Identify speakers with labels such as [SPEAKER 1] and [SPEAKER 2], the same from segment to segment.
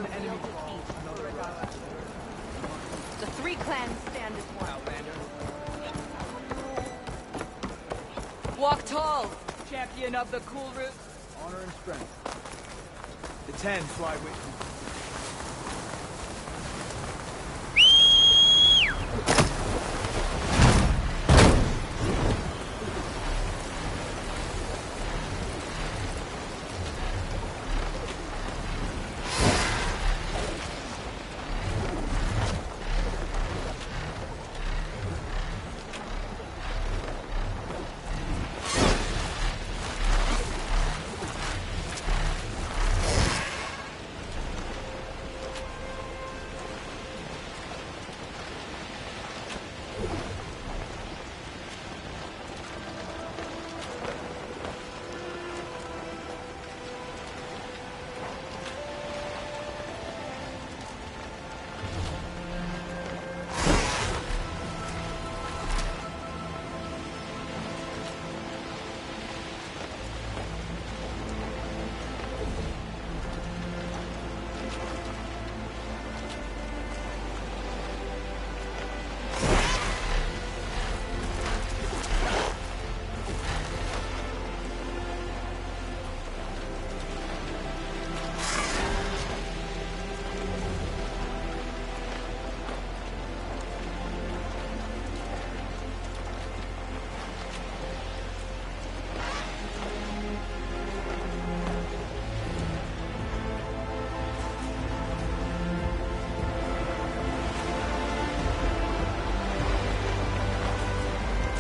[SPEAKER 1] An enemy defeat. Another
[SPEAKER 2] The three clans stand as one. Walk tall.
[SPEAKER 1] Champion of the cool route. Honor and strength. The 10 fly with me.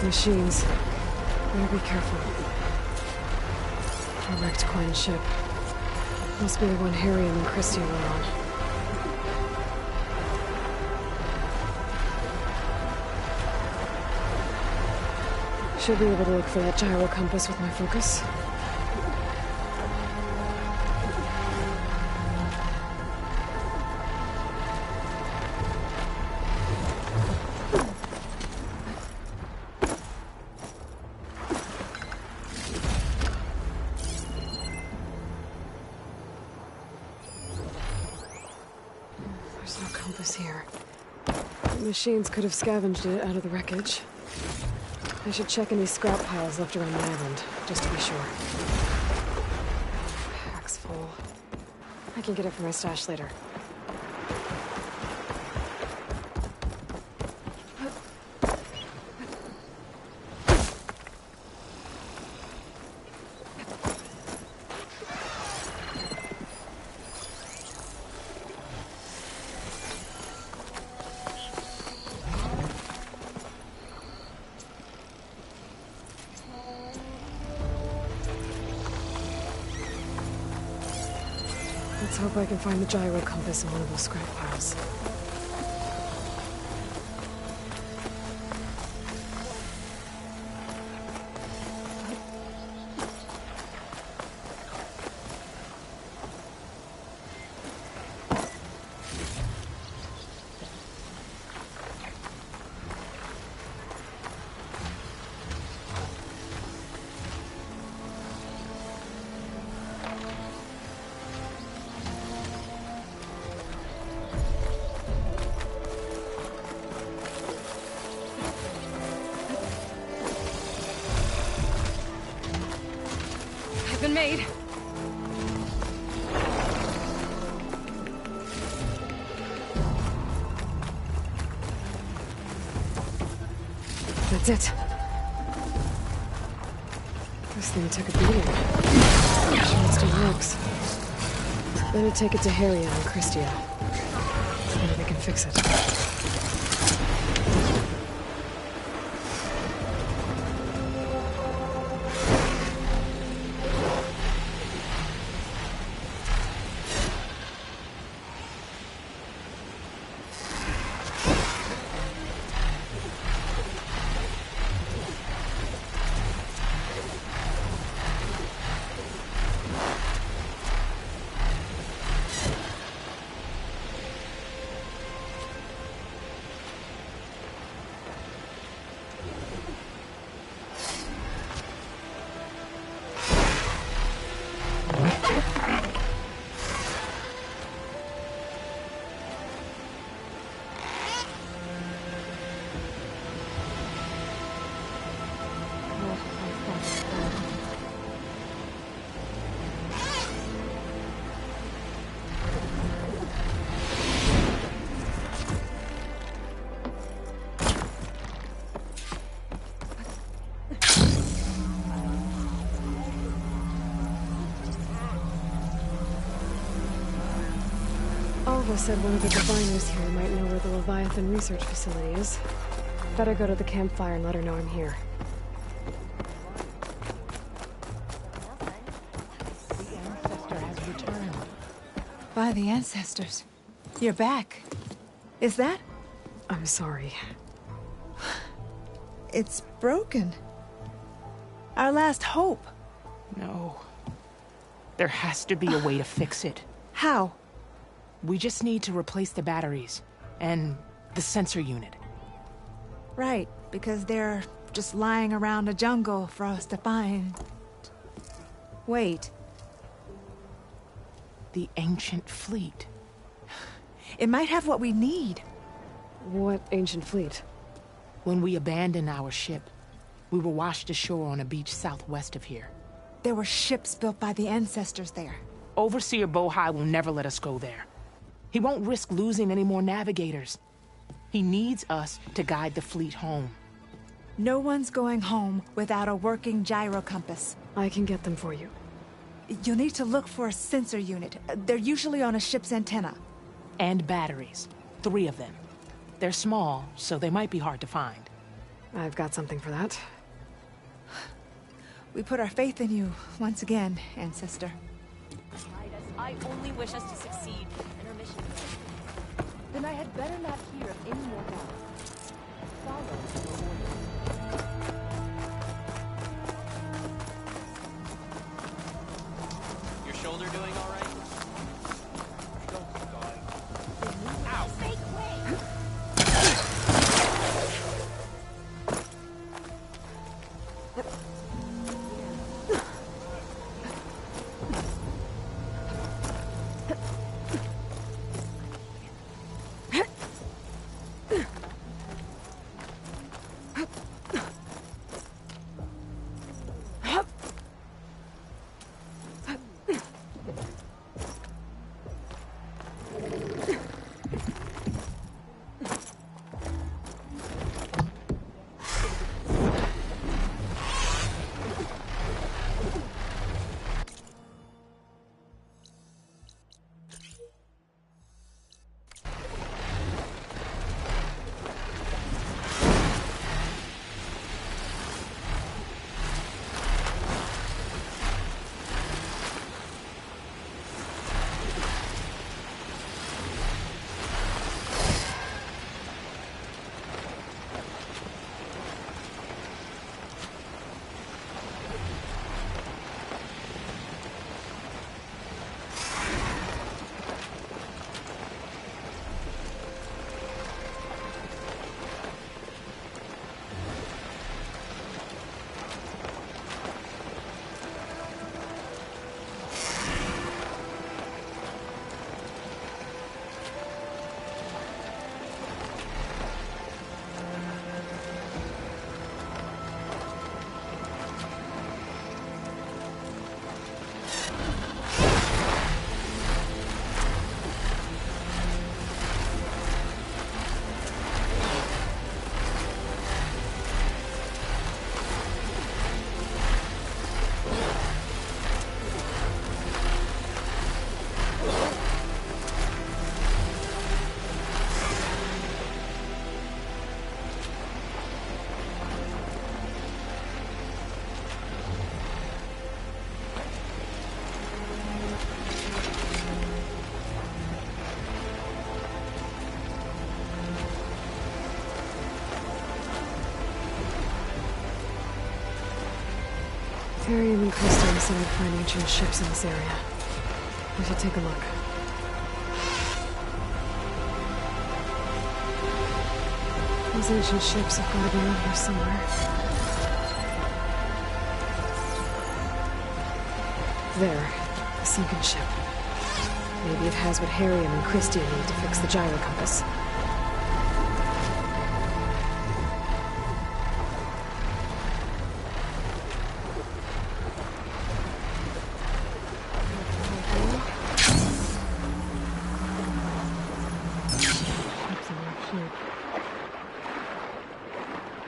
[SPEAKER 3] Machines. Better be careful. A wrecked Quine ship. Must be the one Harry and Christia were on. Should be able to look for that gyro compass with my focus. There's no compass here. The machines could have scavenged it out of the wreckage. I should check any scrap piles left around the island, just to be sure. Pack's full. I can get it from my stash later. Let's hope I can find the gyro compass in one of those scrap piles. Been made. That's it. This thing took a beating. Sure it still works. Better take it to Harry and Christia. Maybe they can fix it. Marco said one of the diviners here might know where the Leviathan research facility is. Better go to the campfire and let her know I'm here.
[SPEAKER 4] The ancestor has returned. By the ancestors. You're back. Is that?
[SPEAKER 3] I'm sorry.
[SPEAKER 4] It's broken. Our last hope.
[SPEAKER 5] No. There has to be a way to fix it.
[SPEAKER 4] How?
[SPEAKER 5] We just need to replace the batteries and the sensor unit.
[SPEAKER 4] Right, because they're just lying around a jungle for us to find. Wait,
[SPEAKER 5] The ancient fleet.
[SPEAKER 4] it might have what we need.
[SPEAKER 3] What ancient fleet?
[SPEAKER 5] When we abandoned our ship, we were washed ashore on a beach southwest of here.
[SPEAKER 4] There were ships built by the ancestors there.
[SPEAKER 5] Overseer Bohai will never let us go there. He won't risk losing any more navigators. He needs us to guide the fleet home.
[SPEAKER 4] No one's going home without a working gyro compass.
[SPEAKER 3] I can get them for you.
[SPEAKER 4] You'll need to look for a sensor unit. They're usually on a ship's antenna.
[SPEAKER 5] And batteries. 3 of them. They're small, so they might be hard to find.
[SPEAKER 3] I've got something for that.
[SPEAKER 4] We put our faith in you once again, ancestor.
[SPEAKER 2] I only wish us to succeed in our mission. Then I had better not hear of any more doubt. Follow your orders.
[SPEAKER 6] Your shoulder doing all right?
[SPEAKER 3] Therium and Christian said I'd find ancient ships in this area. I should take a look. Those ancient ships have got to be around here somewhere. There, the sunken ship. Maybe it has what Harium and Christian need to fix the gyro compass.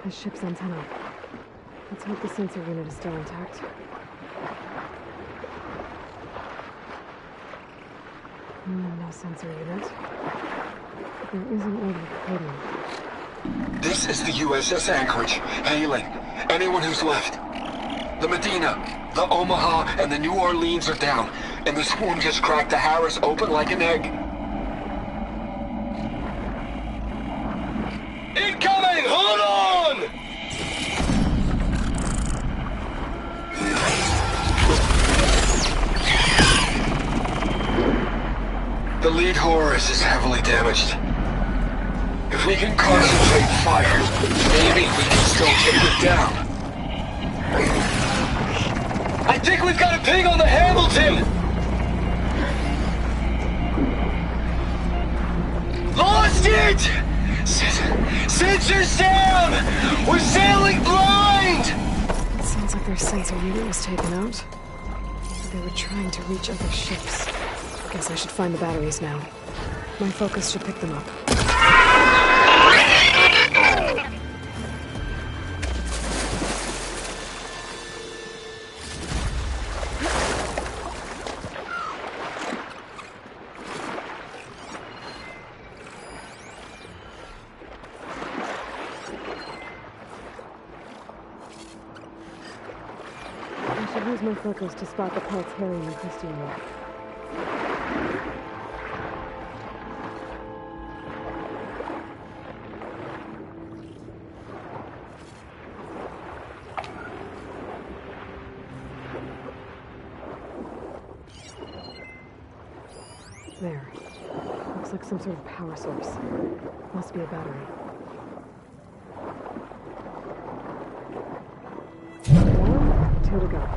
[SPEAKER 3] The ship's antenna. Let's hope the sensor unit is still intact. No sensor unit. There is an order coding.
[SPEAKER 7] This is the USS Anchorage. Hailing. Anyone who's left. The Medina, the Omaha, and the New Orleans are down, and the swarm just cracked the Harris open like an egg. Incoming! Hold on! The lead Horus is heavily damaged. If we can concentrate fire, maybe we can still take it down. I think we've got a ping on the Hamilton! Lost it! Sensors down! We're sailing blind!
[SPEAKER 3] It sounds like their sensor unit was taken out. But they were trying to reach other ships. Guess I should find the batteries now. My focus should pick them up. I should use my focus to spot the parts Harry and Christine left. There. Looks like some sort of power source. Must be a battery. 1, 2 to go.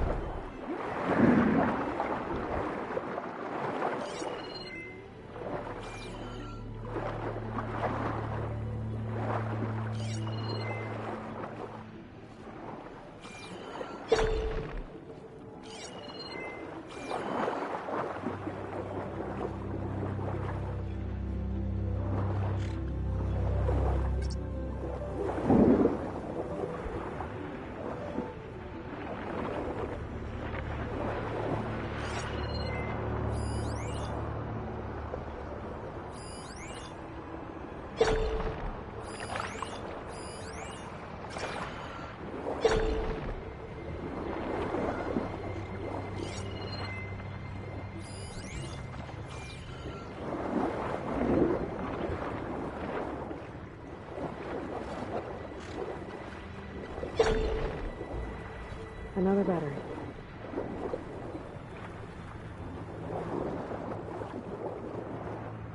[SPEAKER 3] Another battery.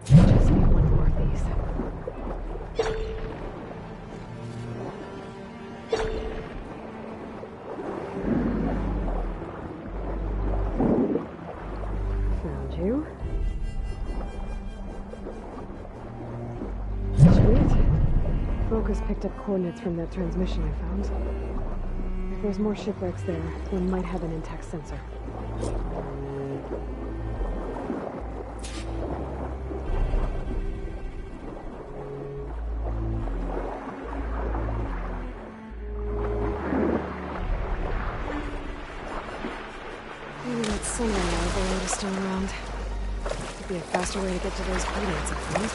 [SPEAKER 3] Just need one more of these. Found you. Sweet. Focus picked up coordinates from that transmission I found. If there's more shipwrecks there, one might have an intact sensor. Maybe that sonar level is still around. Could be a faster way to get to those coordinates, I think.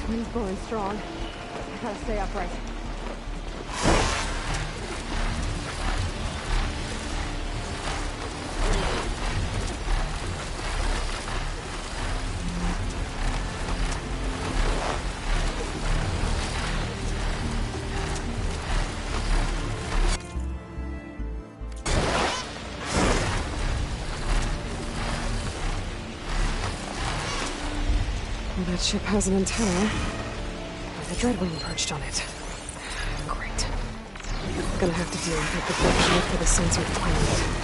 [SPEAKER 3] Wind's blowing strong. I gotta stay upright. Well, that ship has an antenna. With a Dreadwing perched on it. Great. I'm gonna have to deal with it before I look for the censored planet.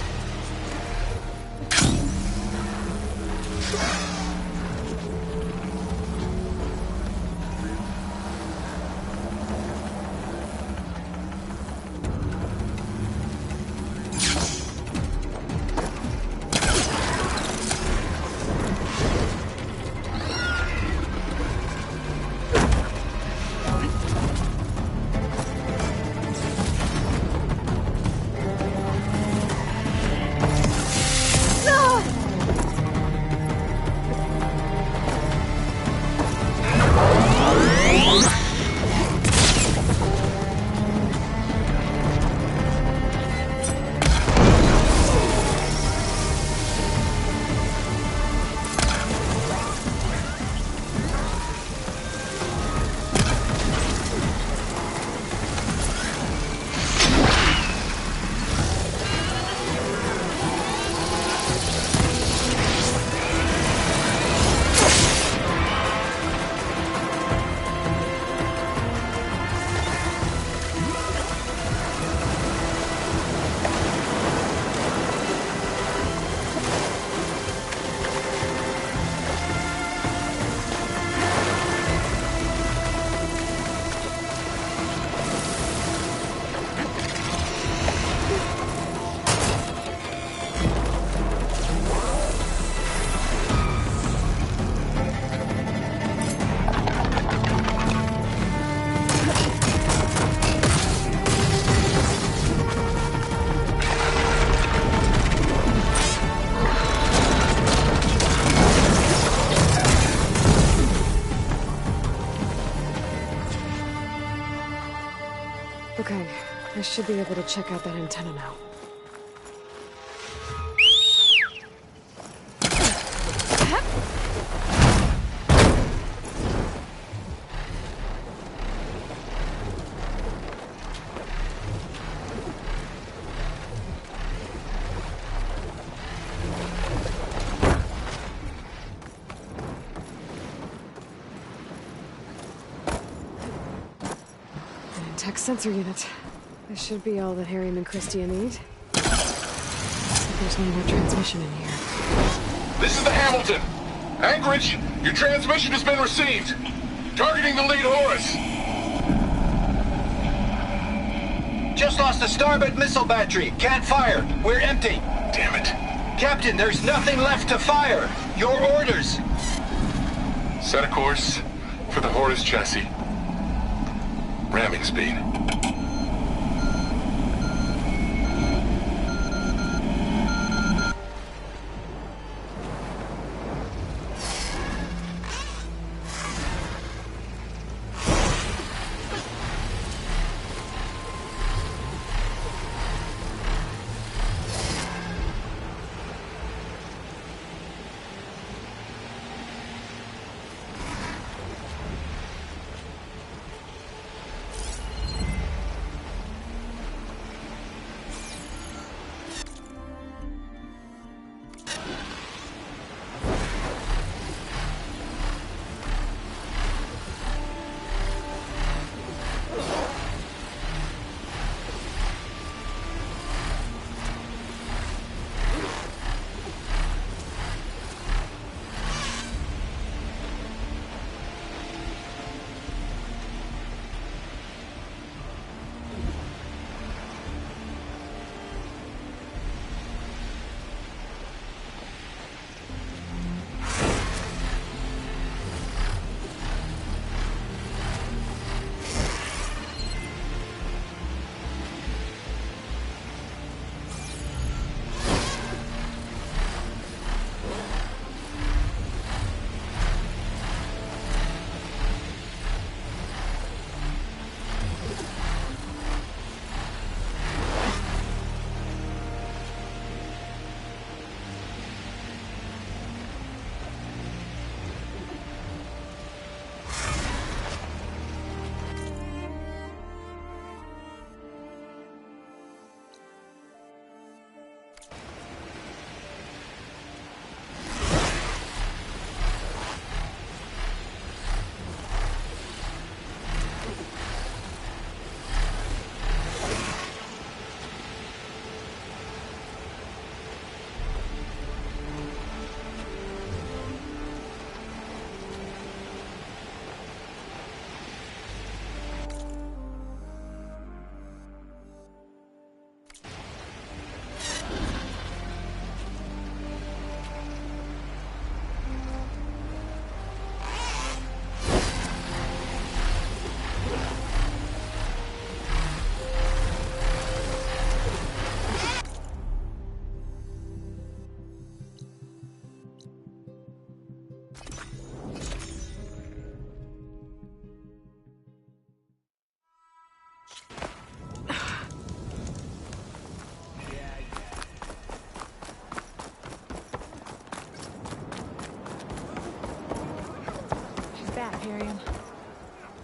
[SPEAKER 3] Okay, I should be able to check out that antenna now. Tech sensor unit. This should be all that Harriman and Christia need. There's one more transmission in here.
[SPEAKER 7] This is the Hamilton. Anchorage, your transmission has been received. Targeting the lead Horus.
[SPEAKER 8] Just lost the starboard missile battery. Can't fire. We're empty.
[SPEAKER 7] Damn it.
[SPEAKER 8] Captain, there's nothing left to fire. Your orders.
[SPEAKER 7] Set a course for the Horus chassis. Ramming speed.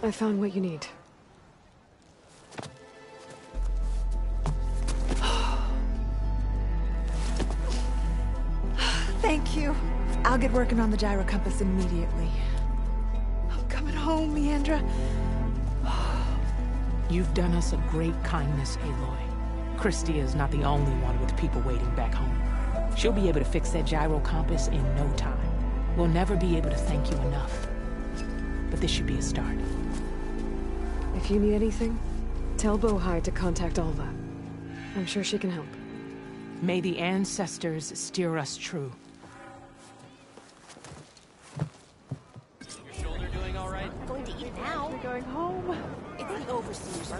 [SPEAKER 3] I found what you need.
[SPEAKER 4] Thank you. I'll get working on the gyro compass immediately. I'm coming home, Leandra.
[SPEAKER 5] You've done us a great kindness, Aloy. Christia is not the only one with people waiting back home. She'll be able to fix that gyro compass in no time. We'll never be able to thank you enough. But this should be a start.
[SPEAKER 3] If you need anything, tell Bohai to contact Alva. I'm sure she can help.
[SPEAKER 5] May the ancestors steer us true.
[SPEAKER 6] Your shoulder doing all right?
[SPEAKER 2] I'm going to eat now.
[SPEAKER 3] We're going home.
[SPEAKER 2] It's the overseers.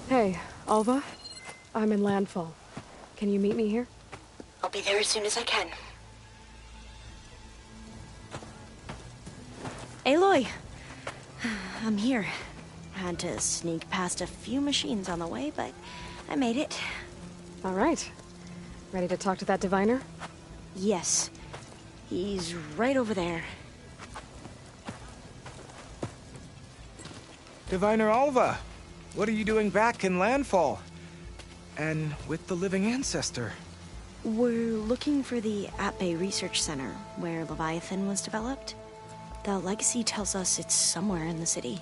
[SPEAKER 3] Hey, Alva. I'm in Landfall. Can you meet me here?
[SPEAKER 9] I'll be there as soon as I can. Aloy! I'm here. Had to sneak past a few machines on the way, but I made it.
[SPEAKER 3] All right. Ready to talk to that diviner?
[SPEAKER 9] Yes. He's right over there.
[SPEAKER 10] Diviner Alva, what are you doing back in Landfall? And with the living ancestor?
[SPEAKER 9] We're looking for the At-Bay Research Center, where Leviathan was developed. The legacy tells us it's somewhere in the city.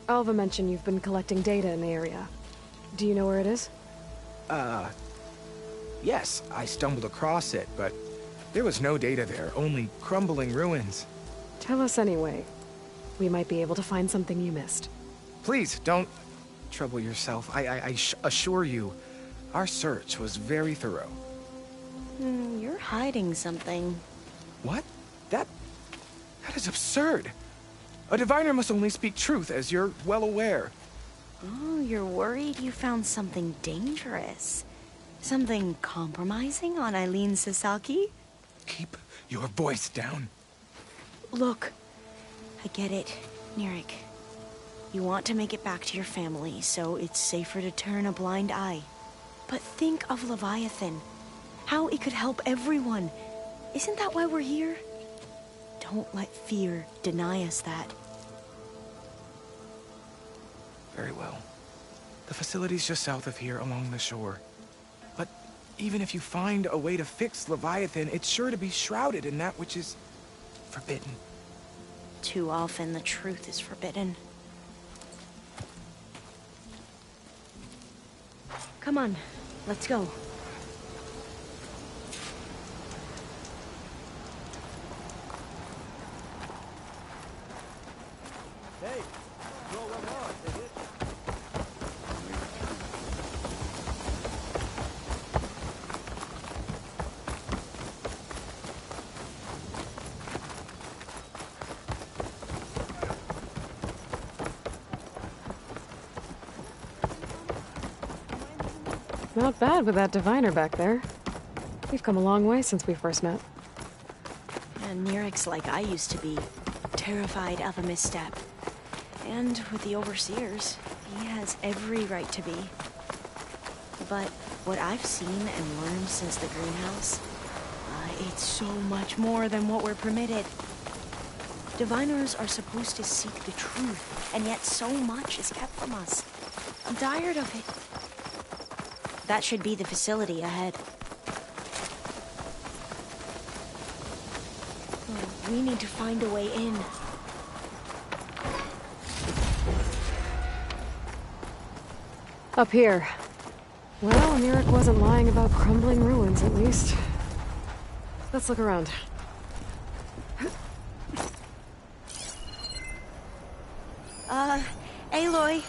[SPEAKER 3] Alva mentioned you've been collecting data in the area. Do you know where it is?
[SPEAKER 10] Yes, I stumbled across it, but there was no data there, only crumbling ruins.
[SPEAKER 3] Tell us anyway. We might be able to find something you missed.
[SPEAKER 10] Please, don't trouble yourself. I assure you, our search was very thorough.
[SPEAKER 9] You're hiding something.
[SPEAKER 10] What? That is absurd. A diviner must only speak truth, as you're well aware.
[SPEAKER 9] Oh, you're worried you found something dangerous? Something compromising on Eileen Sasaki?
[SPEAKER 10] Keep your voice down.
[SPEAKER 9] Look, I get it, Nirik. You want to make it back to your family, so it's safer to turn a blind eye. But think of Leviathan. How it could help everyone. Isn't that why we're here? Don't let fear deny us that.
[SPEAKER 10] Very well. The facility's just south of here, along the shore. But even if you find a way to fix Leviathan, it's sure to be shrouded in that which is forbidden.
[SPEAKER 9] Too often the truth is forbidden. Come on, let's go.
[SPEAKER 1] Hey, roll one more, is it?
[SPEAKER 3] Not bad with that diviner back there. We've come a long way since we first met.
[SPEAKER 9] And Nirik's like I used to be, terrified of a misstep. And with the Overseers, he has every right to be. But what I've seen and learned since the greenhouse, It's so much more than what we're permitted. Diviners are supposed to seek the truth, and yet so much is kept from us. I'm tired of it. That should be the facility ahead. Oh, we need to find a way in.
[SPEAKER 3] Up here. Well, Nirek wasn't lying about crumbling ruins, at least. Let's look around.
[SPEAKER 9] Aloy,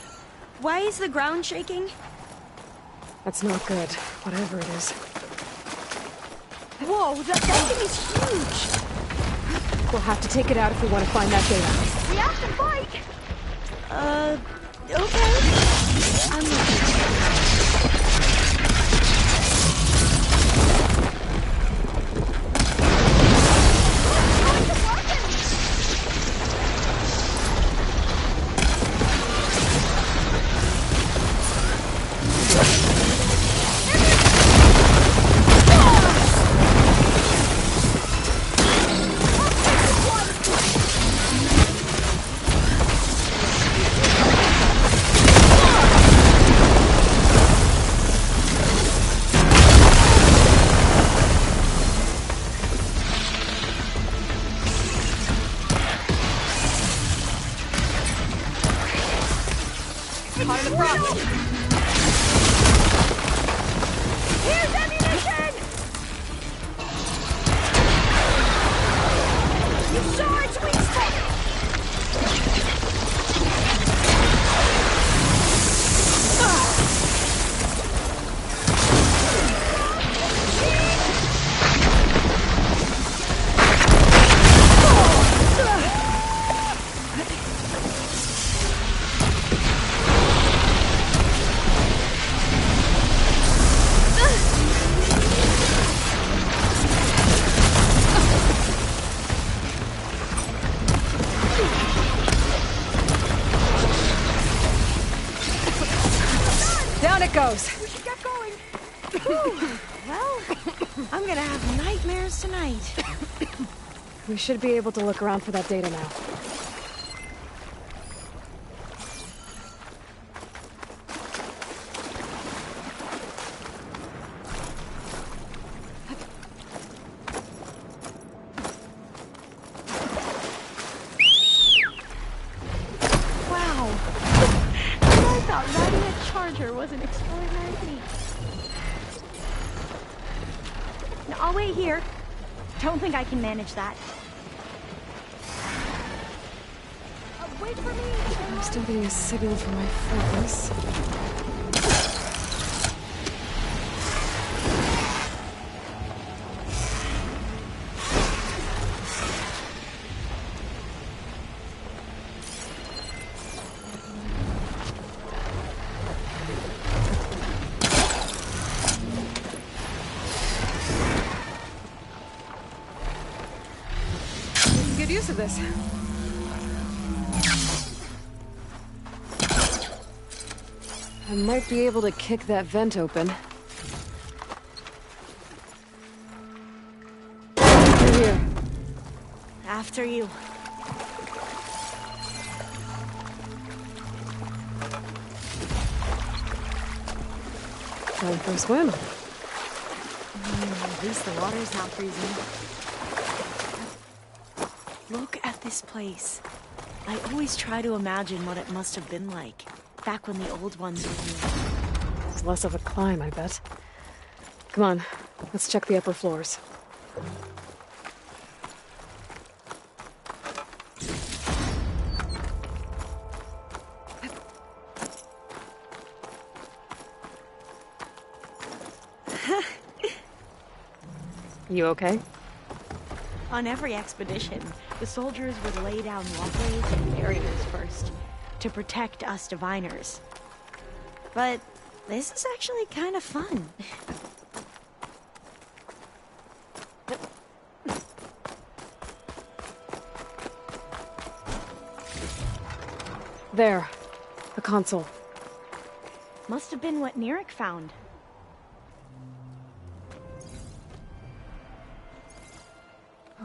[SPEAKER 9] why is the ground shaking?
[SPEAKER 3] That's not good, whatever it is.
[SPEAKER 9] Whoa, that thing is huge!
[SPEAKER 3] We'll have to take it out if we want to find that data.
[SPEAKER 9] We have to fight! Okay. I'm looking.
[SPEAKER 3] Goes.
[SPEAKER 9] We should get going. Well, I'm gonna have nightmares tonight.
[SPEAKER 3] We should be able to look around for that data now.
[SPEAKER 9] Was an extraordinary feat. Now, I'll wait here. Don't think I can manage that. Wait for me!
[SPEAKER 3] I'm still getting a signal from my focus. Use of this. I might be able to kick that vent open. Through here.
[SPEAKER 9] After you.
[SPEAKER 3] Time for a swim.
[SPEAKER 9] At least the water's not freezing. Look at this place. I always try to imagine what it must have been like, back when the old ones were here.
[SPEAKER 3] It's less of a climb, I bet. Come on, let's check the upper floors. You okay?
[SPEAKER 9] On every expedition, the soldiers would lay down walkways and barriers first, to protect us diviners. But this is actually kind of fun.
[SPEAKER 3] There. The console.
[SPEAKER 9] Must have been what Nirek found.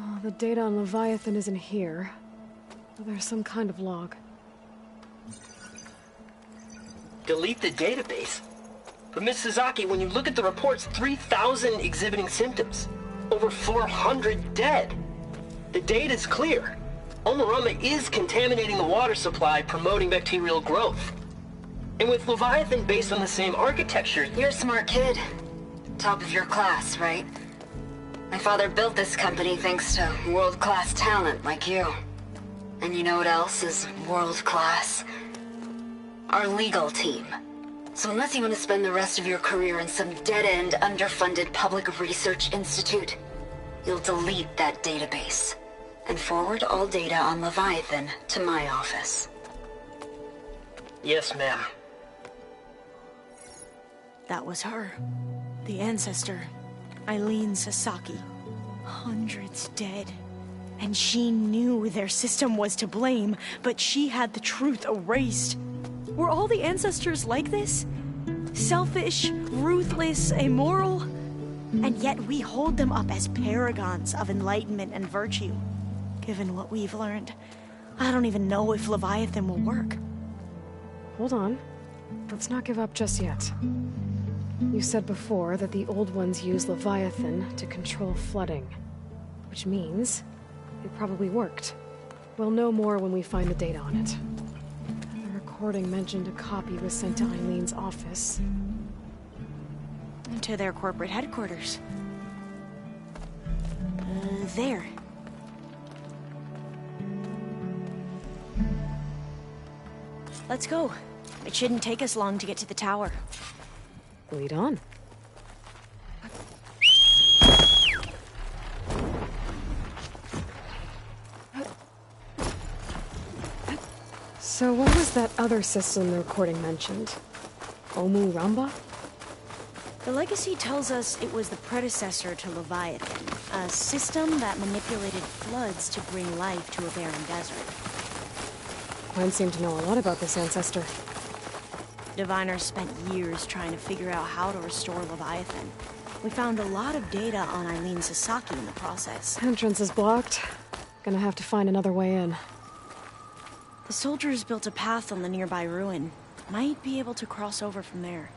[SPEAKER 3] Oh, the data on Leviathan isn't here. There's some kind of log.
[SPEAKER 11] Delete the database? But Miss Sasaki, when you look at the reports, 3,000 exhibiting symptoms. Over 400 dead. The data's clear. Omarama is contaminating the water supply, promoting bacterial growth. And with Leviathan based on the same architecture...
[SPEAKER 12] You're a smart kid. Top of your class, right? My father built this company thanks to world-class talent like you. And you know what else is world-class? Our legal team. So unless you want to spend the rest of your career in some dead-end, underfunded public research institute, you'll delete that database and forward all data on Leviathan to my office.
[SPEAKER 11] Yes, ma'am.
[SPEAKER 9] That was her. The ancestor, Eileen Sasaki. Hundreds dead. And she knew their system was to blame, but she had the truth erased. Were all the ancestors like this? Selfish, ruthless, immoral? And yet we hold them up as paragons of enlightenment and virtue. Given what we've learned, I don't even know if Leviathan will work.
[SPEAKER 3] Hold on. Let's not give up just yet. You said before that the old ones use Leviathan to control flooding. Which means it probably worked. We'll know more when we find the data on it. The recording mentioned a copy was sent to Eileen's office.
[SPEAKER 9] To their corporate headquarters. There. Let's go. It shouldn't take us long to get to the tower.
[SPEAKER 3] Lead on. So what was that other system the recording mentioned? Omu-Ramba?
[SPEAKER 9] The legacy tells us it was the predecessor to Leviathan, a system that manipulated floods to bring life to a barren desert.
[SPEAKER 3] Mine seem to know a lot about this ancestor.
[SPEAKER 9] Diviners spent years trying to figure out how to restore Leviathan. We found a lot of data on Eileen Sasaki in the process.
[SPEAKER 3] Entrance is blocked. Gonna have to find another way in.
[SPEAKER 9] The soldiers built a path on the nearby ruin. Might be able to cross over from there.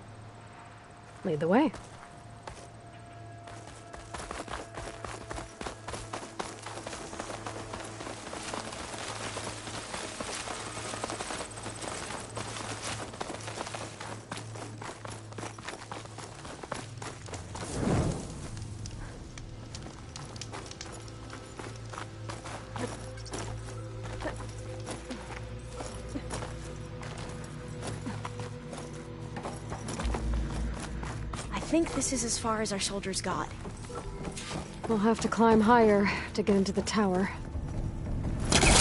[SPEAKER 3] Lead the way.
[SPEAKER 9] I think this is as far as our soldiers got.
[SPEAKER 3] We'll have to climb higher to get into the tower.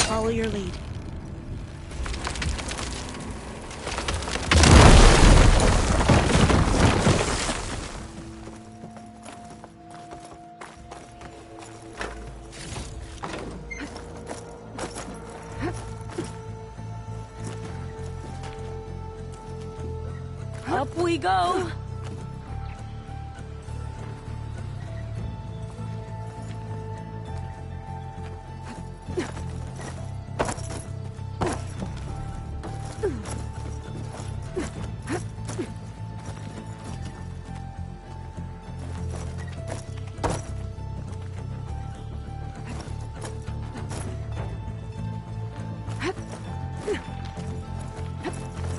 [SPEAKER 9] Follow your lead. Up we go!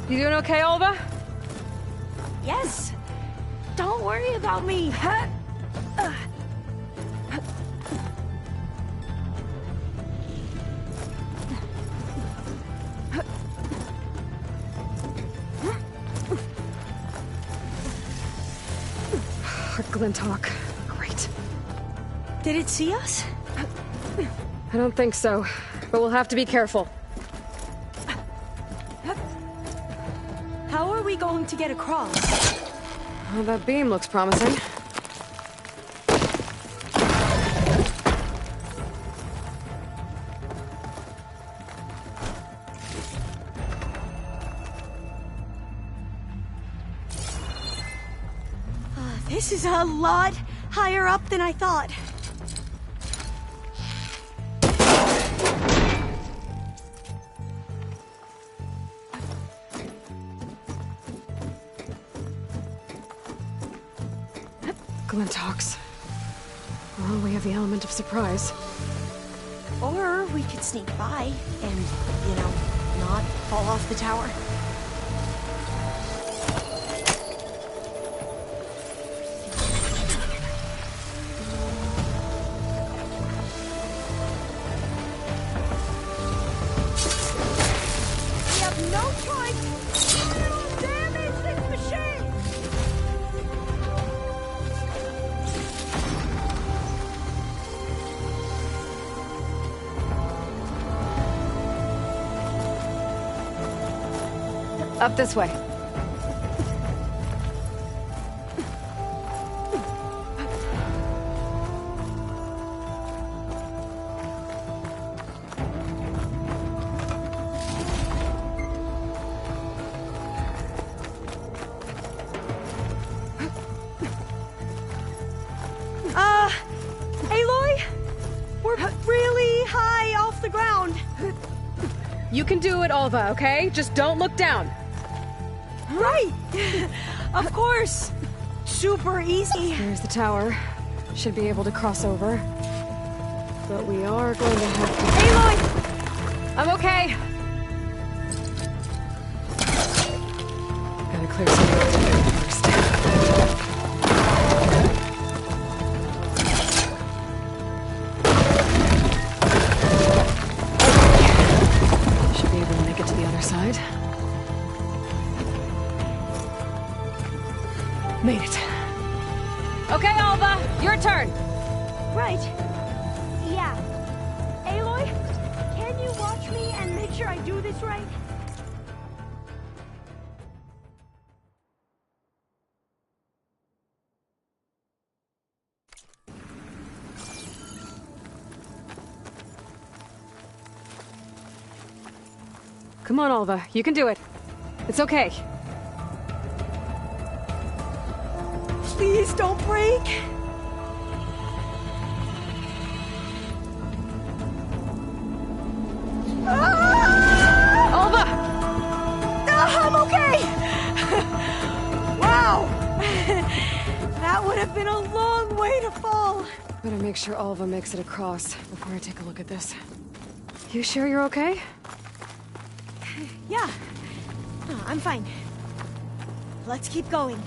[SPEAKER 3] You doing okay, Olva?
[SPEAKER 9] Yes! Don't worry about me!
[SPEAKER 3] Glinthawk. Great.
[SPEAKER 9] Did it see us?
[SPEAKER 3] I don't think so, but we'll have to be careful.
[SPEAKER 9] How are we going to get across?
[SPEAKER 3] Well, that beam looks promising.
[SPEAKER 9] This is a lot higher up than I thought.
[SPEAKER 3] Glintox. Well, we have the element of surprise.
[SPEAKER 9] Or we could sneak by and, you know, not fall off the tower. We have no choice! Damage this machine!
[SPEAKER 3] Up this way.
[SPEAKER 9] Aloy? We're really high off the ground.
[SPEAKER 3] You can do it, Alva, okay? Just don't look down.
[SPEAKER 9] Right! Of course! Super easy.
[SPEAKER 3] There's the tower. Should be able to cross over. But we are going to have to...
[SPEAKER 9] Aloy!
[SPEAKER 3] I'm okay! Gotta clear some road to do first. Should be able to make it to the other side. Made it. Okay, Alva, your turn.
[SPEAKER 9] Right. Yeah. Aloy, can you watch me and make sure I do this right?
[SPEAKER 3] Come on, Alva, you can do it. It's okay.
[SPEAKER 9] Please don't break.
[SPEAKER 3] Alva!
[SPEAKER 9] I'm okay! Wow! That would have been a long way to fall.
[SPEAKER 3] Better make sure Alva makes it across before I take a look at this. You sure you're okay?
[SPEAKER 9] Yeah. No, I'm fine. Let's keep going.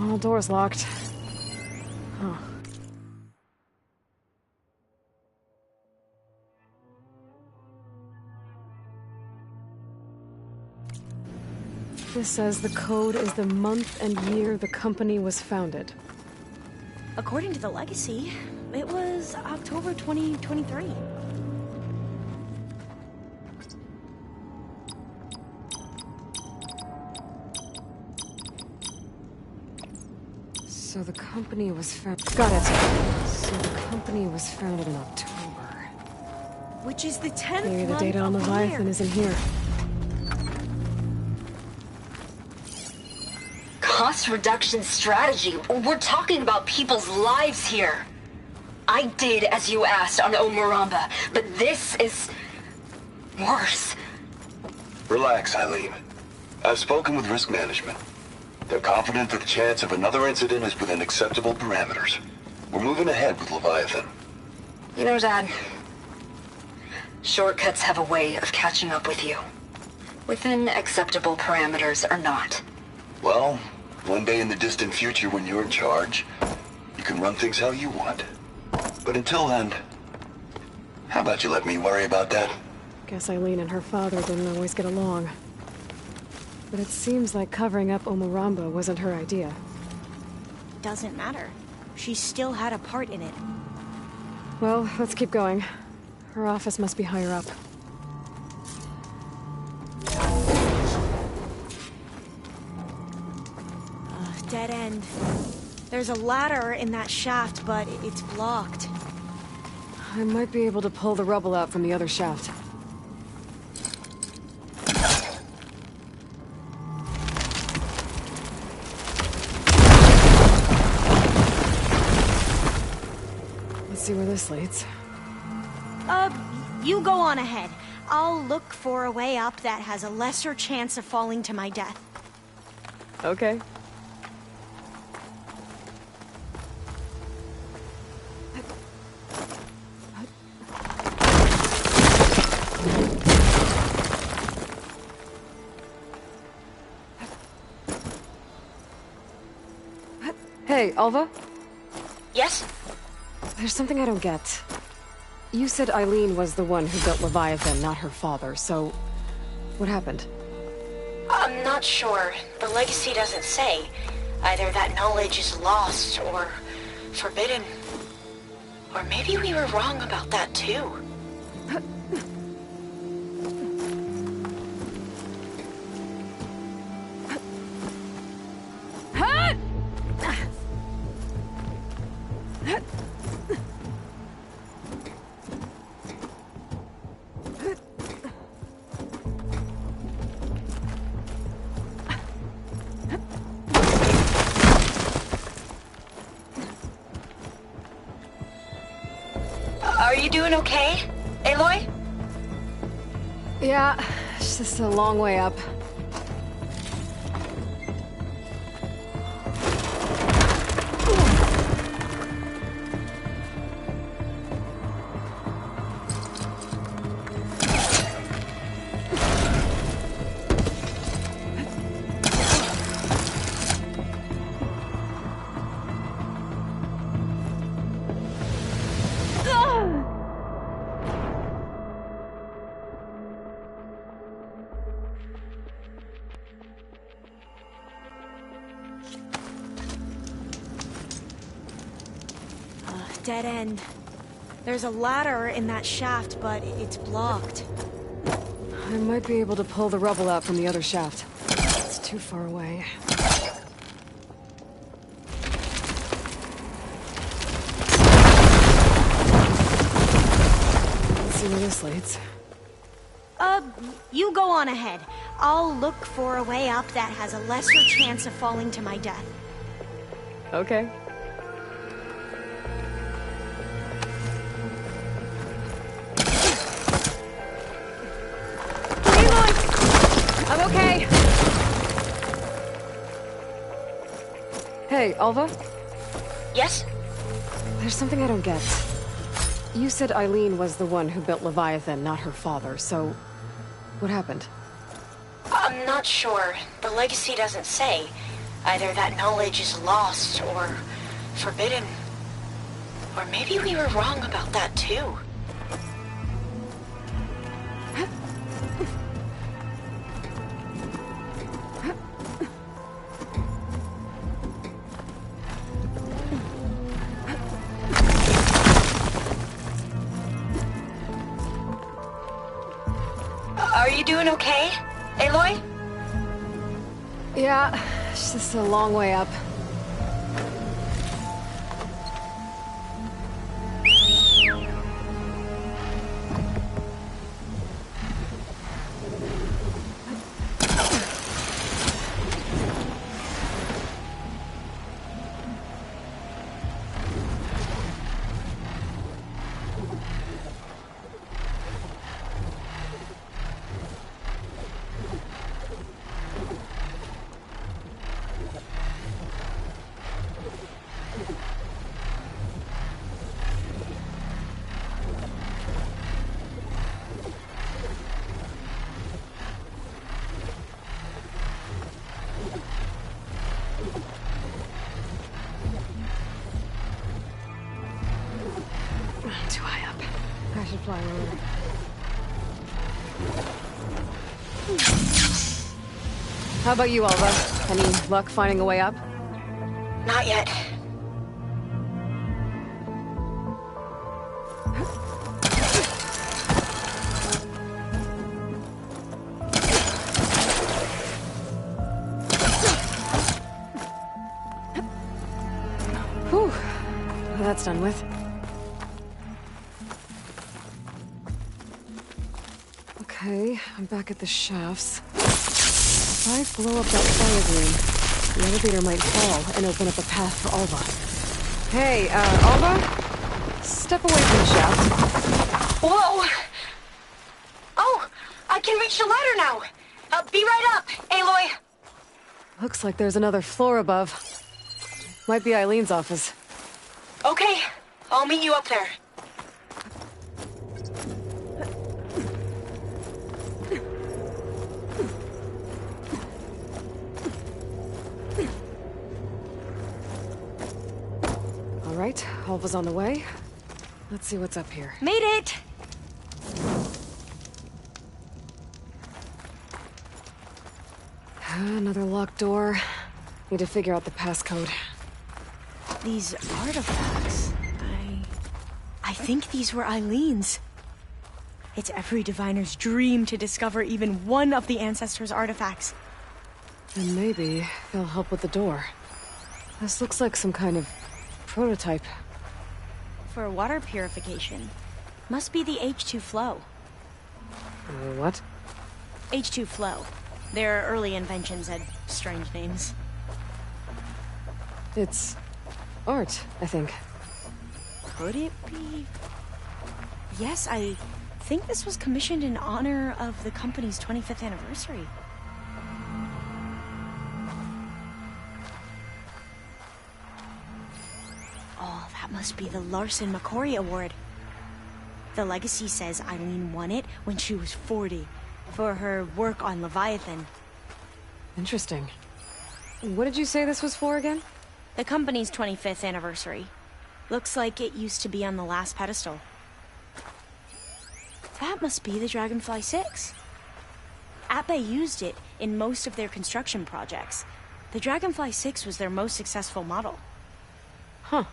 [SPEAKER 3] Oh, door's locked. Huh. This says the code is the month and year the company was founded.
[SPEAKER 9] According to the legacy, it was October 2023.
[SPEAKER 3] So the company was founded... Got it. So the company was founded in October.
[SPEAKER 9] Which is the 10th
[SPEAKER 3] Maybe the
[SPEAKER 9] month
[SPEAKER 3] data on
[SPEAKER 9] of the
[SPEAKER 3] Leviathan
[SPEAKER 9] year.
[SPEAKER 3] is in here.
[SPEAKER 12] Cost reduction strategy. We're talking about people's lives here. I did as you asked on Omuramba, but this is worse.
[SPEAKER 7] Relax, Eileen. I've spoken with risk management. They're confident that the chance of another incident is within acceptable parameters. We're moving ahead with Leviathan.
[SPEAKER 12] You know, Dad, shortcuts have a way of catching up with you. Within acceptable parameters or not.
[SPEAKER 7] Well, one day in the distant future when you're in charge, you can run things how you want. But until then, how about you let me worry about that?
[SPEAKER 3] Guess Eileen and her father didn't always get along. But it seems like covering up Omuramba wasn't her idea.
[SPEAKER 9] Doesn't matter. She still had a part in it.
[SPEAKER 3] Well, let's keep going. Her office must be higher up.
[SPEAKER 9] Dead end. There's a ladder in that shaft, but it's blocked.
[SPEAKER 3] I might be able to pull the rubble out from the other shaft. Let's see where this leads.
[SPEAKER 9] You go on ahead. I'll look for a way up that has a lesser chance of falling to my death.
[SPEAKER 3] Okay. Hey, Alva?
[SPEAKER 9] Yes?
[SPEAKER 3] There's something I don't get. You said Eileen was the one who built Leviathan, not her father, so... what happened?
[SPEAKER 9] I'm not sure. The legacy doesn't say. Either that knowledge is lost, or forbidden. Or maybe we were wrong about that, too. Are you doing okay, Aloy?
[SPEAKER 3] Yeah, it's just a long way up.
[SPEAKER 9] Dead end. There's a ladder in that shaft, but it's blocked.
[SPEAKER 3] I might be able to pull the rubble out from the other shaft. It's too far away. Let's see where this leads.
[SPEAKER 9] You go on ahead. I'll look for a way up that has a lesser chance of falling to my death.
[SPEAKER 3] Okay. I'm okay. Hey, Alva?
[SPEAKER 9] Yes?
[SPEAKER 3] There's something I don't get. You said Eileen was the one who built Leviathan, not her father, so... what happened?
[SPEAKER 9] I'm not sure. The legacy doesn't say. Either that knowledge is lost, or forbidden. Or maybe we were wrong about that, too. Are you doing okay, Aloy?
[SPEAKER 3] Yeah, it's just a long way up. Too high up. I should fly lower. How about you, Alva? Any luck finding a way up?
[SPEAKER 9] Not yet.
[SPEAKER 3] Whew. Well, that's done with. Okay, I'm back at the shafts. If I blow up that fire green, the elevator might fall and open up a path for Alva. Hey, Alva? Step away from the shaft.
[SPEAKER 9] Whoa! Oh! I can reach the ladder now! Be right up, Aloy!
[SPEAKER 3] Looks like there's another floor above. Might be Eileen's office.
[SPEAKER 9] Okay, I'll meet you up there.
[SPEAKER 3] All right, Alva's on the way. Let's see what's up here.
[SPEAKER 9] Made it!
[SPEAKER 3] Another locked door. Need to figure out the passcode.
[SPEAKER 9] These artifacts... I think these were Eileen's. It's every diviner's dream to discover even one of the Ancestors' artifacts.
[SPEAKER 3] And maybe they'll help with the door. This looks like some kind of prototype.
[SPEAKER 9] For water purification. Must be the H2 flow.
[SPEAKER 3] What?
[SPEAKER 9] H2 flow. Their early inventions had strange names.
[SPEAKER 3] It's art, I think.
[SPEAKER 9] Could it be? Yes, I think this was commissioned in honor of the company's 25th anniversary. Oh, that must be the Larson McCory Award. The legacy says Eileen won it when she was 40 for her work on Leviathan.
[SPEAKER 3] Interesting. What did you say this was for again?
[SPEAKER 9] The company's 25th anniversary. Looks like it used to be on the last pedestal. That must be the Dragonfly 6. Atbay used it in most of their construction projects. The Dragonfly 6 was their most successful model.
[SPEAKER 3] Huh.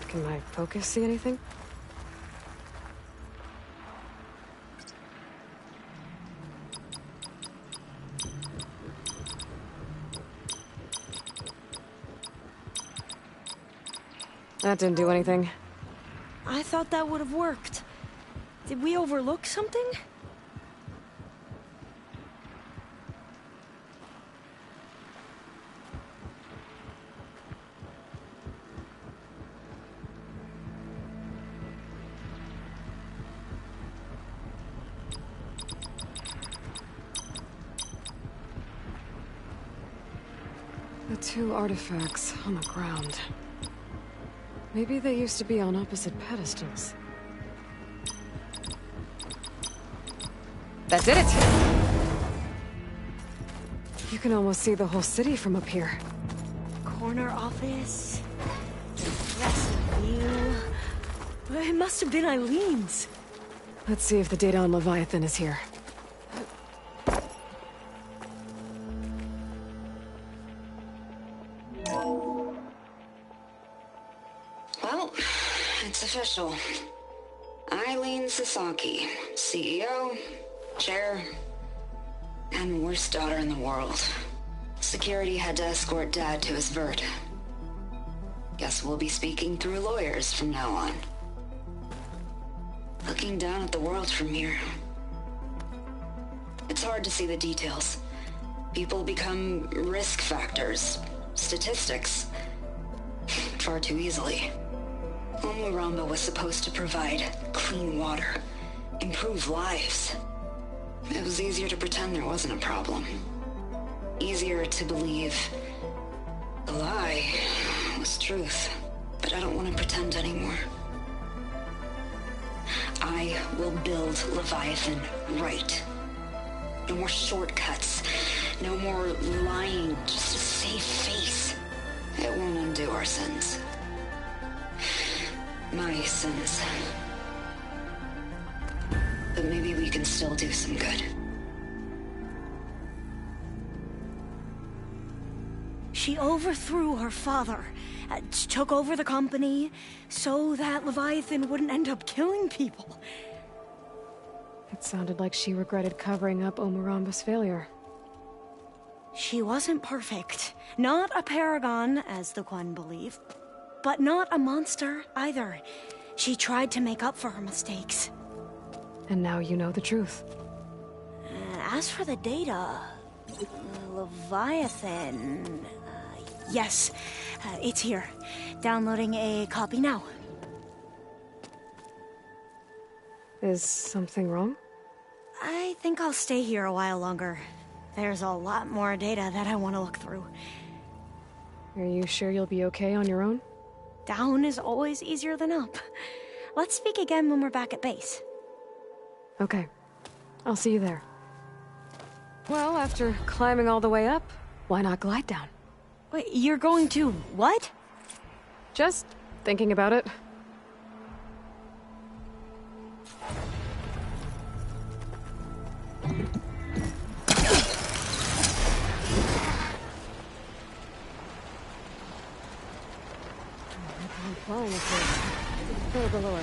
[SPEAKER 3] Can my focus see anything? That didn't do anything.
[SPEAKER 9] I thought that would have worked. Did we overlook something?
[SPEAKER 3] The two artifacts on the ground. Maybe they used to be on opposite pedestals. That did it! You can almost see the whole city from up here.
[SPEAKER 9] Corner office. Impressive view. It must have been Eileen's.
[SPEAKER 3] Let's see if the data on Leviathan is here.
[SPEAKER 12] Well, it's official. Eileen Sasaki, CEO, chair, and worst daughter in the world. Security had to escort Dad to his vert. Guess we'll be speaking through lawyers from now on. Looking down at the world from here. It's hard to see the details. People become risk factors, statistics, far too easily. Omuramba was supposed to provide clean water, improve lives. It was easier to pretend there wasn't a problem. Easier to believe the lie was truth. But I don't want to pretend anymore. I will build Leviathan right. No more shortcuts. No more lying just to save face. It won't undo our sins. My sins. But maybe we can still do some good.
[SPEAKER 9] She overthrew her father, took over the company, so that Leviathan wouldn't end up killing people.
[SPEAKER 3] It sounded like she regretted covering up Omuramba's failure.
[SPEAKER 9] She wasn't perfect. Not a paragon, as the Quan believe. But not a monster, either. She tried to make up for her mistakes.
[SPEAKER 3] And now you know the truth.
[SPEAKER 9] As for the data... Leviathan... yes, it's here. Downloading a copy now.
[SPEAKER 3] Is something wrong?
[SPEAKER 9] I think I'll stay here a while longer. There's a lot more data that I want to look through.
[SPEAKER 3] Are you sure you'll be okay on your own?
[SPEAKER 9] Down is always easier than up. Let's speak again when we're back at base.
[SPEAKER 3] Okay. I'll see you there. Well, after climbing all the way up, why not glide down?
[SPEAKER 9] Wait, you're going to what?
[SPEAKER 3] Just thinking about it. I'm flying up here. Go below.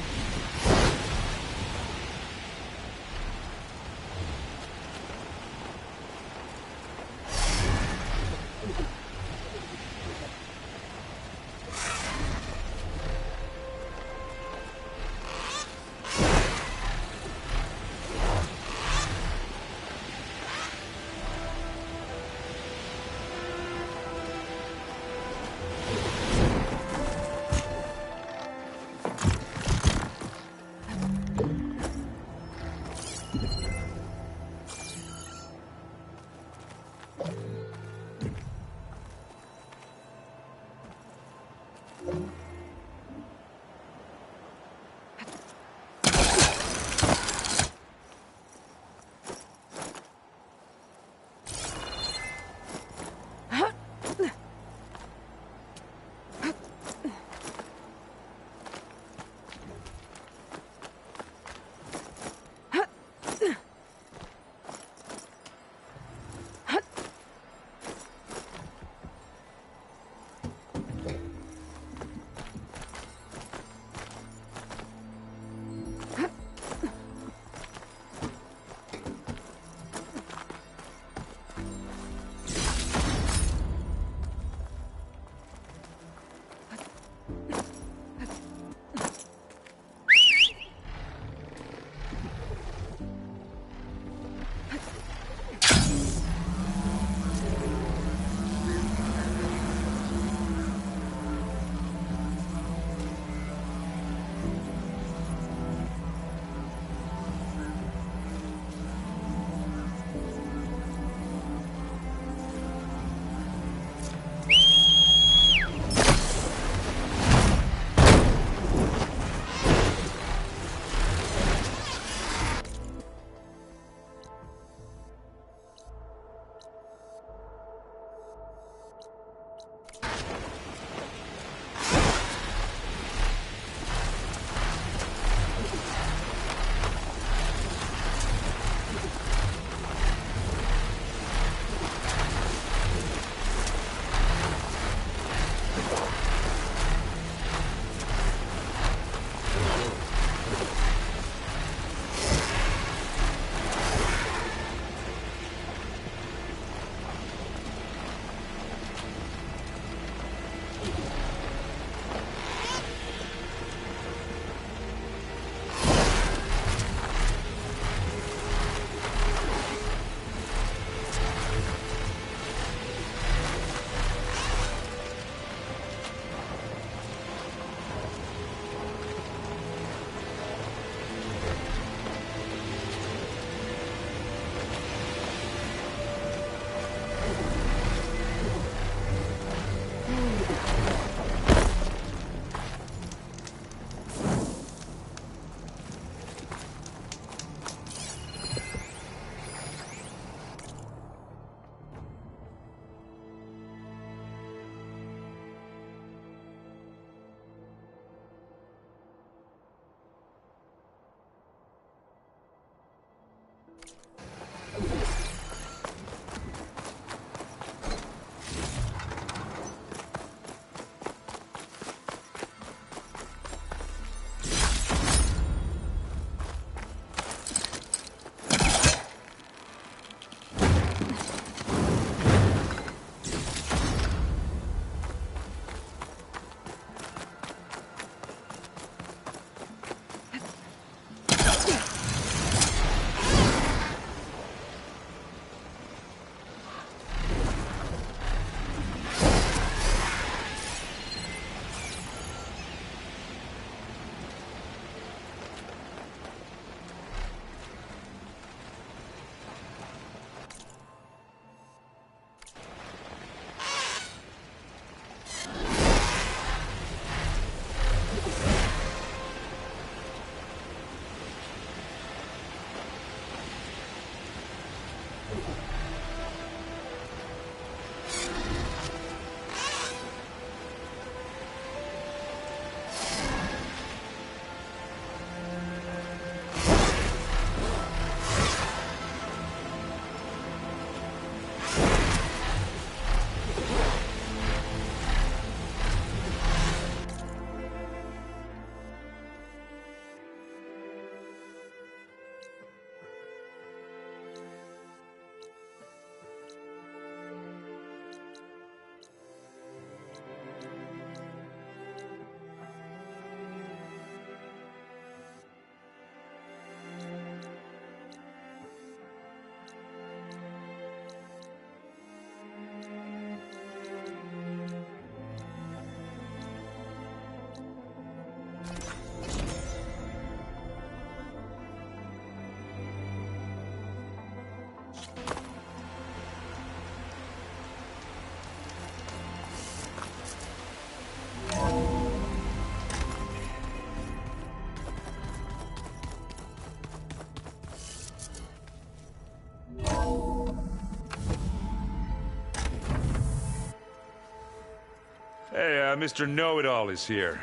[SPEAKER 13] Mr. Know-It-All is here.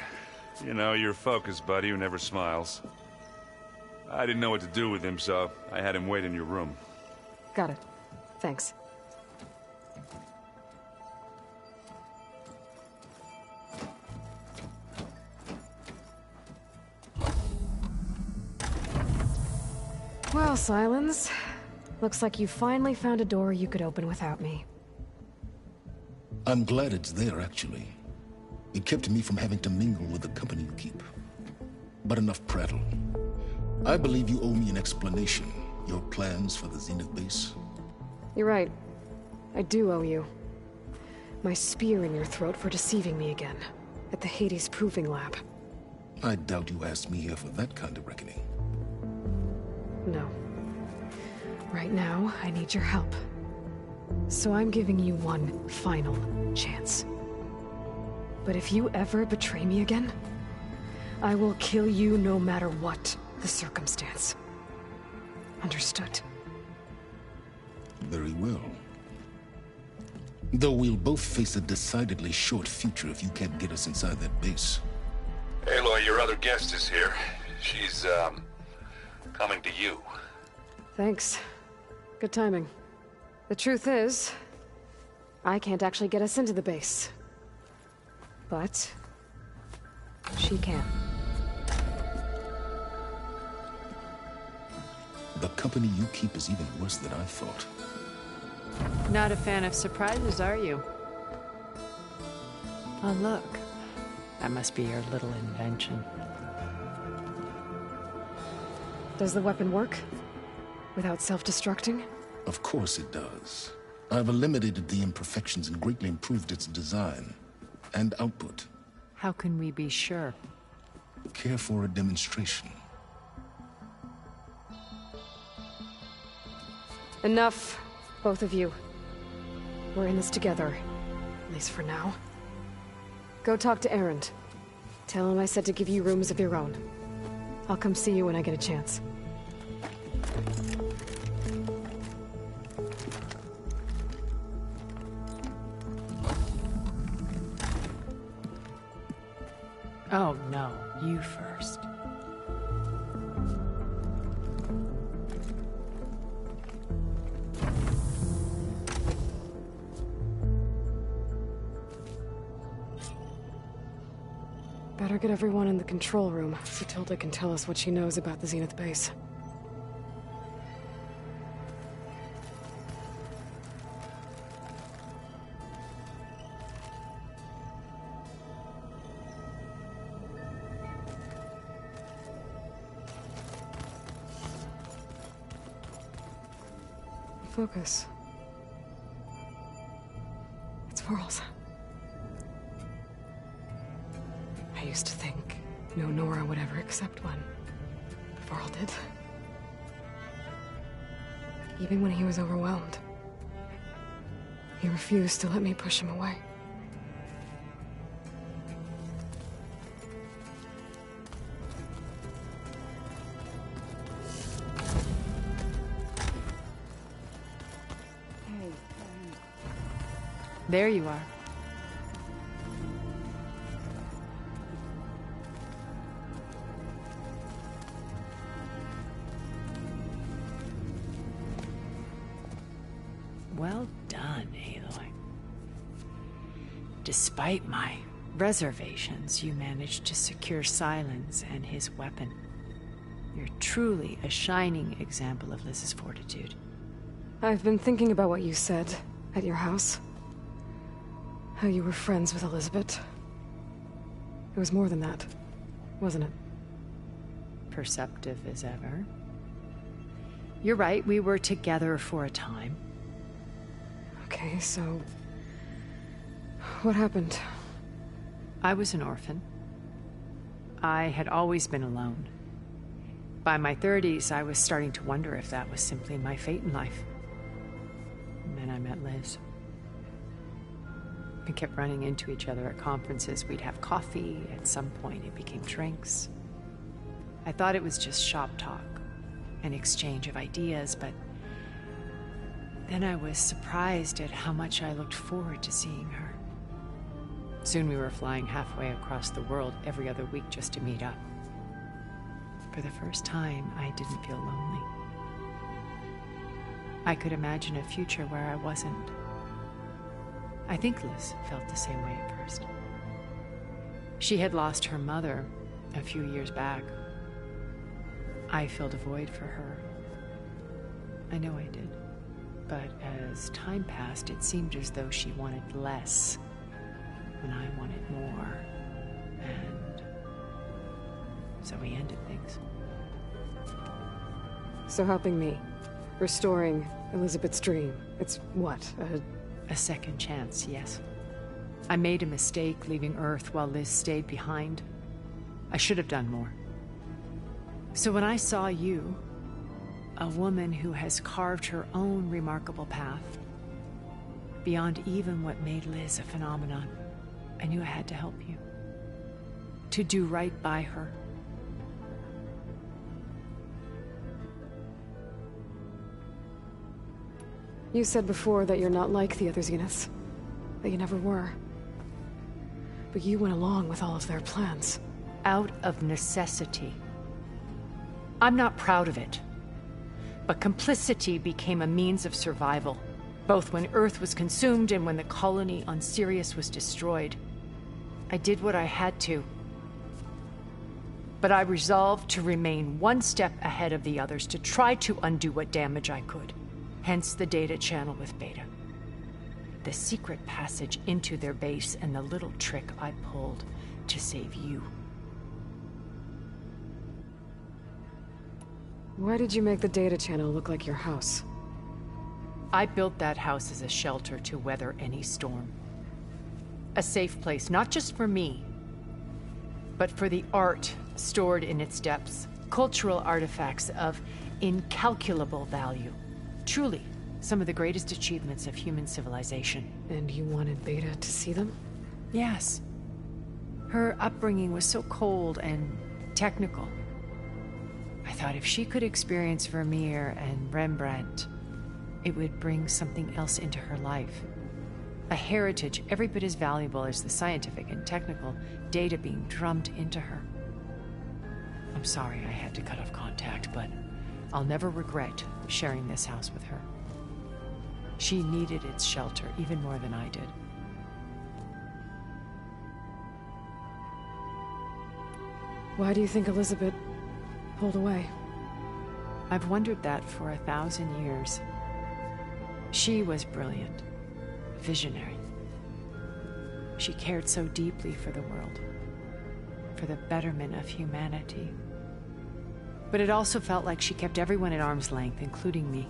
[SPEAKER 13] You know, your focus buddy who never smiles. I didn't know what to do with him, so I had him wait in your room.
[SPEAKER 3] Got it. Thanks. Well, Silence. Looks like you finally found a door you could open without me.
[SPEAKER 14] I'm glad it's there, actually. It kept me from having to mingle with the company you keep. But enough prattle. I believe you owe me an explanation. Your plans for the Zenith base?
[SPEAKER 3] You're right. I do owe you. My spear in your throat for deceiving me again. At the Hades Proving Lab.
[SPEAKER 14] I doubt you asked me here for that kind of reckoning.
[SPEAKER 3] No. Right now, I need your help. So I'm giving you one final chance. But if you ever betray me again, I will kill you no matter what the circumstance. Understood?
[SPEAKER 14] Very well. Though we'll both face a decidedly short future if you can't get us inside that base.
[SPEAKER 13] Aloy, your other guest is here. She's, coming to you.
[SPEAKER 3] Thanks. Good timing. The truth is, I can't actually get us into the base. But she can.
[SPEAKER 14] The company you keep is even worse than I thought.
[SPEAKER 15] Not a fan of surprises, are you? Oh, look. That must be your little invention.
[SPEAKER 3] Does the weapon work? Without self-destructing?
[SPEAKER 14] Of course it does. I've eliminated the imperfections and greatly improved its design and output.
[SPEAKER 15] How can we be sure?
[SPEAKER 14] Care for a demonstration?
[SPEAKER 3] Enough, both of you. We're in this together, at least for now. Go talk to Erend. Tell him I said to give you rooms of your own. I'll come see you when I get a chance.
[SPEAKER 15] Oh, no. You first.
[SPEAKER 3] Better get everyone in the control room so Tilda can tell us what she knows about the Zenith base. Focus. It's Varl's. I used to think no Nora would ever accept one. But Varl did. Even when he was overwhelmed. He refused to let me push him away.
[SPEAKER 15] There you are. Well done, Aloy. Despite my reservations, you managed to secure Silence and his weapon. You're truly a shining example of Liz's fortitude.
[SPEAKER 3] I've been thinking about what you said at your house. How you were friends with Elizabeth. It was more than that, wasn't it?
[SPEAKER 15] Perceptive as ever. You're right, we were together for a time.
[SPEAKER 3] Okay, so... what happened?
[SPEAKER 15] I was an orphan. I had always been alone. By my 30s, I was starting to wonder if that was simply my fate in life. And then I met Liz. We kept running into each other at conferences. We'd have coffee. At some point, it became drinks. I thought it was just shop talk, an exchange of ideas, but then I was surprised at how much I looked forward to seeing her. Soon we were flying halfway across the world every other week just to meet up. For the first time, I didn't feel lonely. I could imagine a future where I wasn't. I think Liz felt the same way at first. She had lost her mother a few years back. I filled a void for her. I know I did. But as time passed, it seemed as though she wanted less when I wanted more. And so we ended things.
[SPEAKER 3] So helping me, restoring Elizabeth's dream, it's what,
[SPEAKER 15] a second chance, yes. I made a mistake leaving Earth while Liz stayed behind. I should have done more. So when I saw you, a woman who has carved her own remarkable path, beyond even what made Liz a phenomenon, I knew I had to help you. To do right by her.
[SPEAKER 3] You said before that you're not like the other Zeniths. That you never were. But you went along with all of their plans.
[SPEAKER 15] Out of necessity. I'm not proud of it. But complicity became a means of survival, both when Earth was consumed and when the colony on Sirius was destroyed. I did what I had to. But I resolved to remain one step ahead of the others, to try to undo what damage I could. Hence the data channel with Beta. The secret passage into their base and the little trick I pulled to save you.
[SPEAKER 3] Why did you make the data channel look like your house?
[SPEAKER 15] I built that house as a shelter to weather any storm. A safe place, not just for me, but for the art stored in its depths. Cultural artifacts of incalculable value. Truly, some of the greatest achievements of human civilization.
[SPEAKER 3] And you wanted Beta to see them?
[SPEAKER 15] Yes. Her upbringing was so cold and technical. I thought if she could experience Vermeer and Rembrandt, it would bring something else into her life. A heritage every bit as valuable as the scientific and technical data being drummed into her. I'm sorry I had to cut off contact, but I'll never regret sharing this house with her. She needed its shelter even more than I did.
[SPEAKER 3] Why do you think Elizabeth pulled away?
[SPEAKER 15] I've wondered that for 1,000 years. She was brilliant, visionary. She cared so deeply for the world, for the betterment of humanity. But it also felt like she kept everyone at arm's length, including me.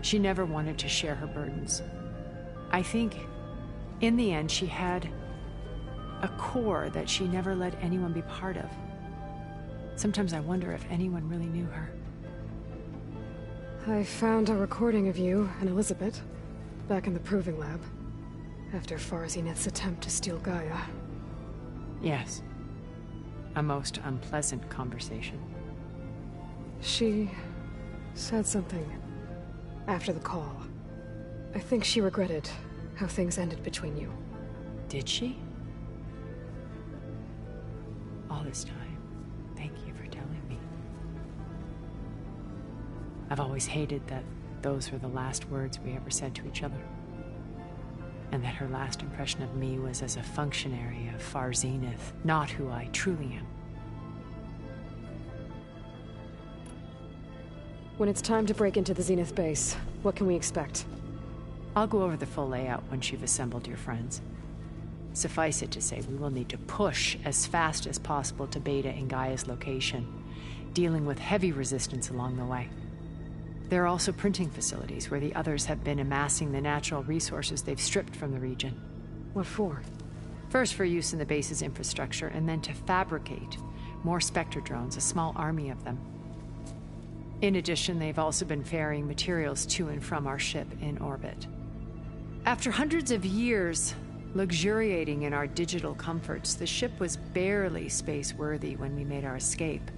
[SPEAKER 15] She never wanted to share her burdens. I think, in the end, she had a core that she never let anyone be part of. Sometimes I wonder if anyone really knew her.
[SPEAKER 3] I found a recording of you and Elizabeth back in the Proving Lab after Far Zenith's attempt to steal Gaia.
[SPEAKER 15] Yes. A most unpleasant conversation.
[SPEAKER 3] She said something after the call. I think she regretted how things ended between you.
[SPEAKER 15] Did she? All this time, thank you for telling me. I've always hated that those were the last words we ever said to each other. And that her last impression of me was as a functionary of Far Zenith, not who I truly am.
[SPEAKER 3] When it's time to break into the Zenith base, what can we expect?
[SPEAKER 15] I'll go over the full layout once you've assembled your friends. Suffice it to say, we will need to push as fast as possible to Beta and Gaia's location, dealing with heavy resistance along the way. There are also printing facilities where the others have been amassing the natural resources they've stripped from the region.
[SPEAKER 3] What for?
[SPEAKER 15] First for use in the base's infrastructure, and then to fabricate more Spectre drones, a small army of them. In addition, they've also been ferrying materials to and from our ship in orbit. After hundreds of years luxuriating in our digital comforts, the ship was barely space-worthy when we made our escape.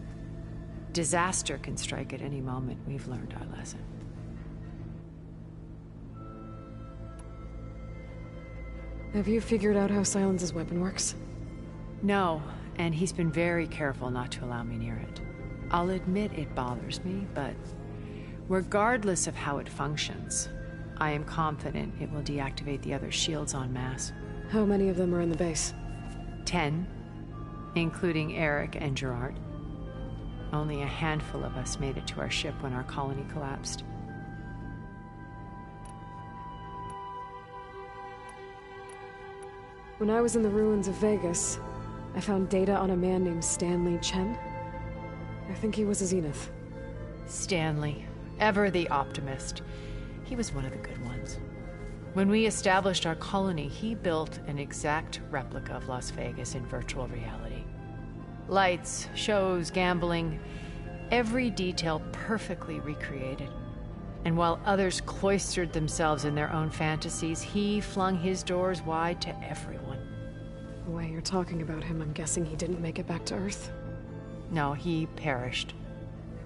[SPEAKER 15] Disaster can strike at any moment. We've learned our lesson.
[SPEAKER 3] Have you figured out how Silence's weapon works?
[SPEAKER 15] No, and he's been very careful not to allow me near it. I'll admit it bothers me, but regardless of how it functions, I am confident it will deactivate the other shields en masse.
[SPEAKER 3] How many of them are in the base?
[SPEAKER 15] 10, including Eric and Gerard. Only a handful of us made it to our ship when our colony collapsed.
[SPEAKER 3] When I was in the ruins of Vegas, I found data on a man named Stanley Chen. I think he was a Zenith.
[SPEAKER 15] Stanley, ever the optimist. He was one of the good ones. When we established our colony, he built an exact replica of Las Vegas in virtual reality. Lights, shows, gambling, every detail perfectly recreated. And while others cloistered themselves in their own fantasies, he flung his doors wide to everyone.
[SPEAKER 3] The way you're talking about him, I'm guessing he didn't make it back to Earth?
[SPEAKER 15] No, he perished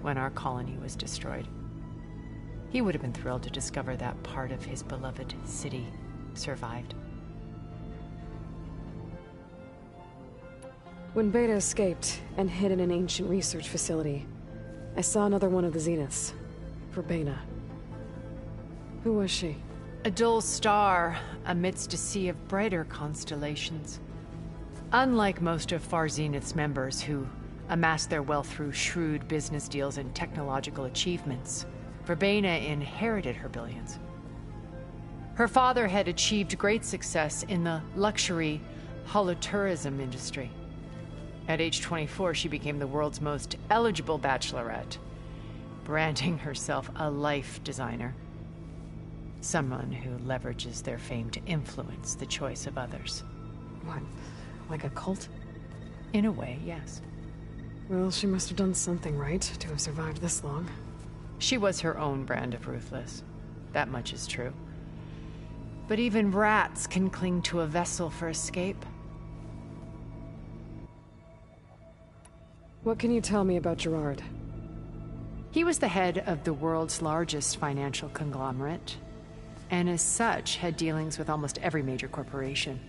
[SPEAKER 15] when our colony was destroyed. He would have been thrilled to discover that part of his beloved city survived.
[SPEAKER 3] When Beta escaped and hid in an ancient research facility, I saw another one of the Zeniths, Verbena. Who was she?
[SPEAKER 15] A dull star amidst a sea of brighter constellations. Unlike most of Far Zenith's members who amassed their wealth through shrewd business deals and technological achievements, Verbena inherited her billions. Her father had achieved great success in the luxury holotourism industry. At age 24, she became the world's most eligible bachelorette, branding herself a life designer. Someone who leverages their fame to influence the choice of others.
[SPEAKER 3] What? Like a cult?
[SPEAKER 15] In a way, yes.
[SPEAKER 3] Well, she must have done something right to have survived this long.
[SPEAKER 15] She was her own brand of ruthless. That much is true. But even rats can cling to a vessel for escape.
[SPEAKER 3] What can you tell me about Gerard?
[SPEAKER 15] He was the head of the world's largest financial conglomerate, and as such had dealings with almost every major corporation.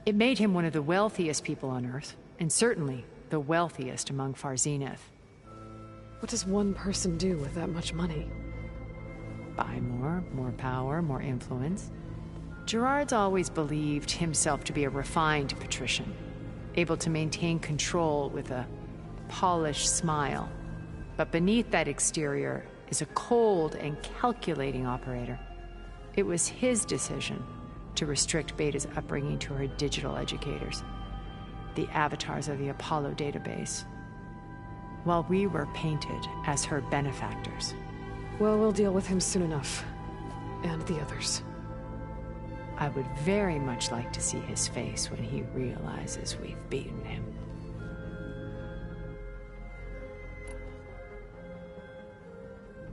[SPEAKER 15] It made him one of the wealthiest people on Earth, and certainly the wealthiest among Far Zenith.
[SPEAKER 3] What does one person do with that much money?
[SPEAKER 15] Buy more power, more influence. Gerard's always believed himself to be a refined patrician, able to maintain control with a polished smile. But beneath that exterior is a cold and calculating operator. It was his decision to restrict Beta's upbringing to her digital educators, the avatars of the Apollo database, while we were painted as her benefactors.
[SPEAKER 3] Well, we'll deal with him soon enough. And the others.
[SPEAKER 15] I would very much like to see his face when he realizes we've beaten him.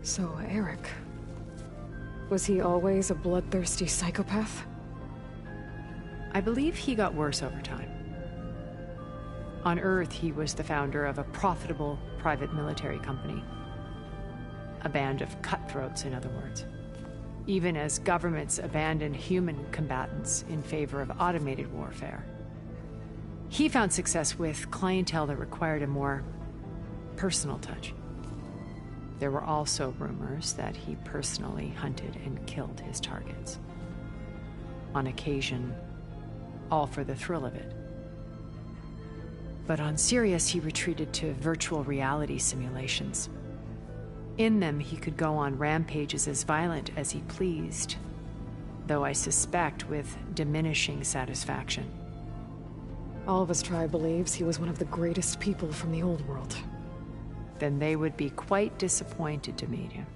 [SPEAKER 3] So, Eric. Was he always a bloodthirsty psychopath?
[SPEAKER 15] I believe he got worse over time. On Earth, he was the founder of a profitable private military company. A band of cutthroats, in other words. Even as governments abandoned human combatants in favor of automated warfare. He found success with clientele that required a more personal touch. There were also rumors that he personally hunted and killed his targets. On occasion, all for the thrill of it. But on Sirius, he retreated to virtual reality simulations. In them, he could go on rampages as violent as he pleased, though I suspect with diminishing satisfaction.
[SPEAKER 3] All of his tribe believes he was one of the greatest people from the old world.
[SPEAKER 15] Then they would be quite disappointed to meet him,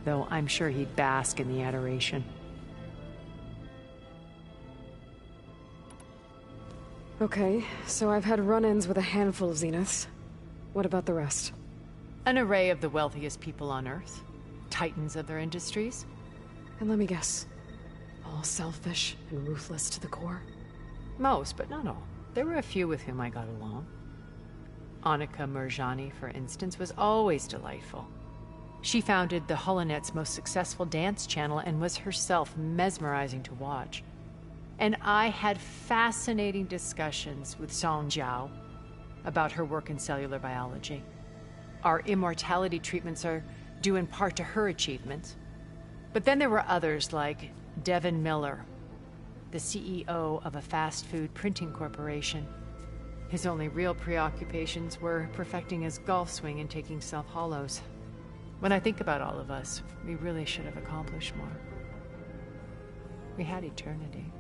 [SPEAKER 15] though I'm sure he'd bask in the adoration.
[SPEAKER 3] Okay, so I've had run-ins with a handful of Zeniths. What about the rest?
[SPEAKER 15] An array of the wealthiest people on Earth. Titans of their industries.
[SPEAKER 3] And let me guess. All selfish and ruthless to the core?
[SPEAKER 15] Most, but not all. There were a few with whom I got along. Annika Murjani, for instance, was always delightful. She founded the HoloNet's most successful dance channel and was herself mesmerizing to watch. And I had fascinating discussions with Song Jiao about her work in cellular biology. Our immortality treatments are due in part to her achievements. But then there were others like Devin Miller, the CEO of a fast food printing corporation. His only real preoccupations were perfecting his golf swing and taking self-hollows. When I think about all of us, we really should have accomplished more. We had eternity.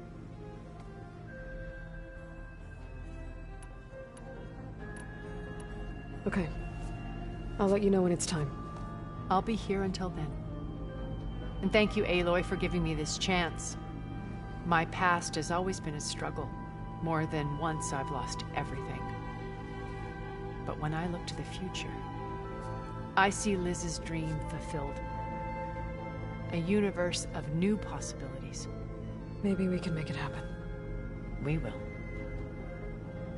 [SPEAKER 3] Okay. I'll let you know when it's time.
[SPEAKER 15] I'll be here until then. And thank you, Aloy, for giving me this chance. My past has always been a struggle. More than once I've lost everything. But when I look to the future, I see Liz's dream fulfilled. A universe of new possibilities.
[SPEAKER 3] Maybe we can make it happen.
[SPEAKER 15] We will.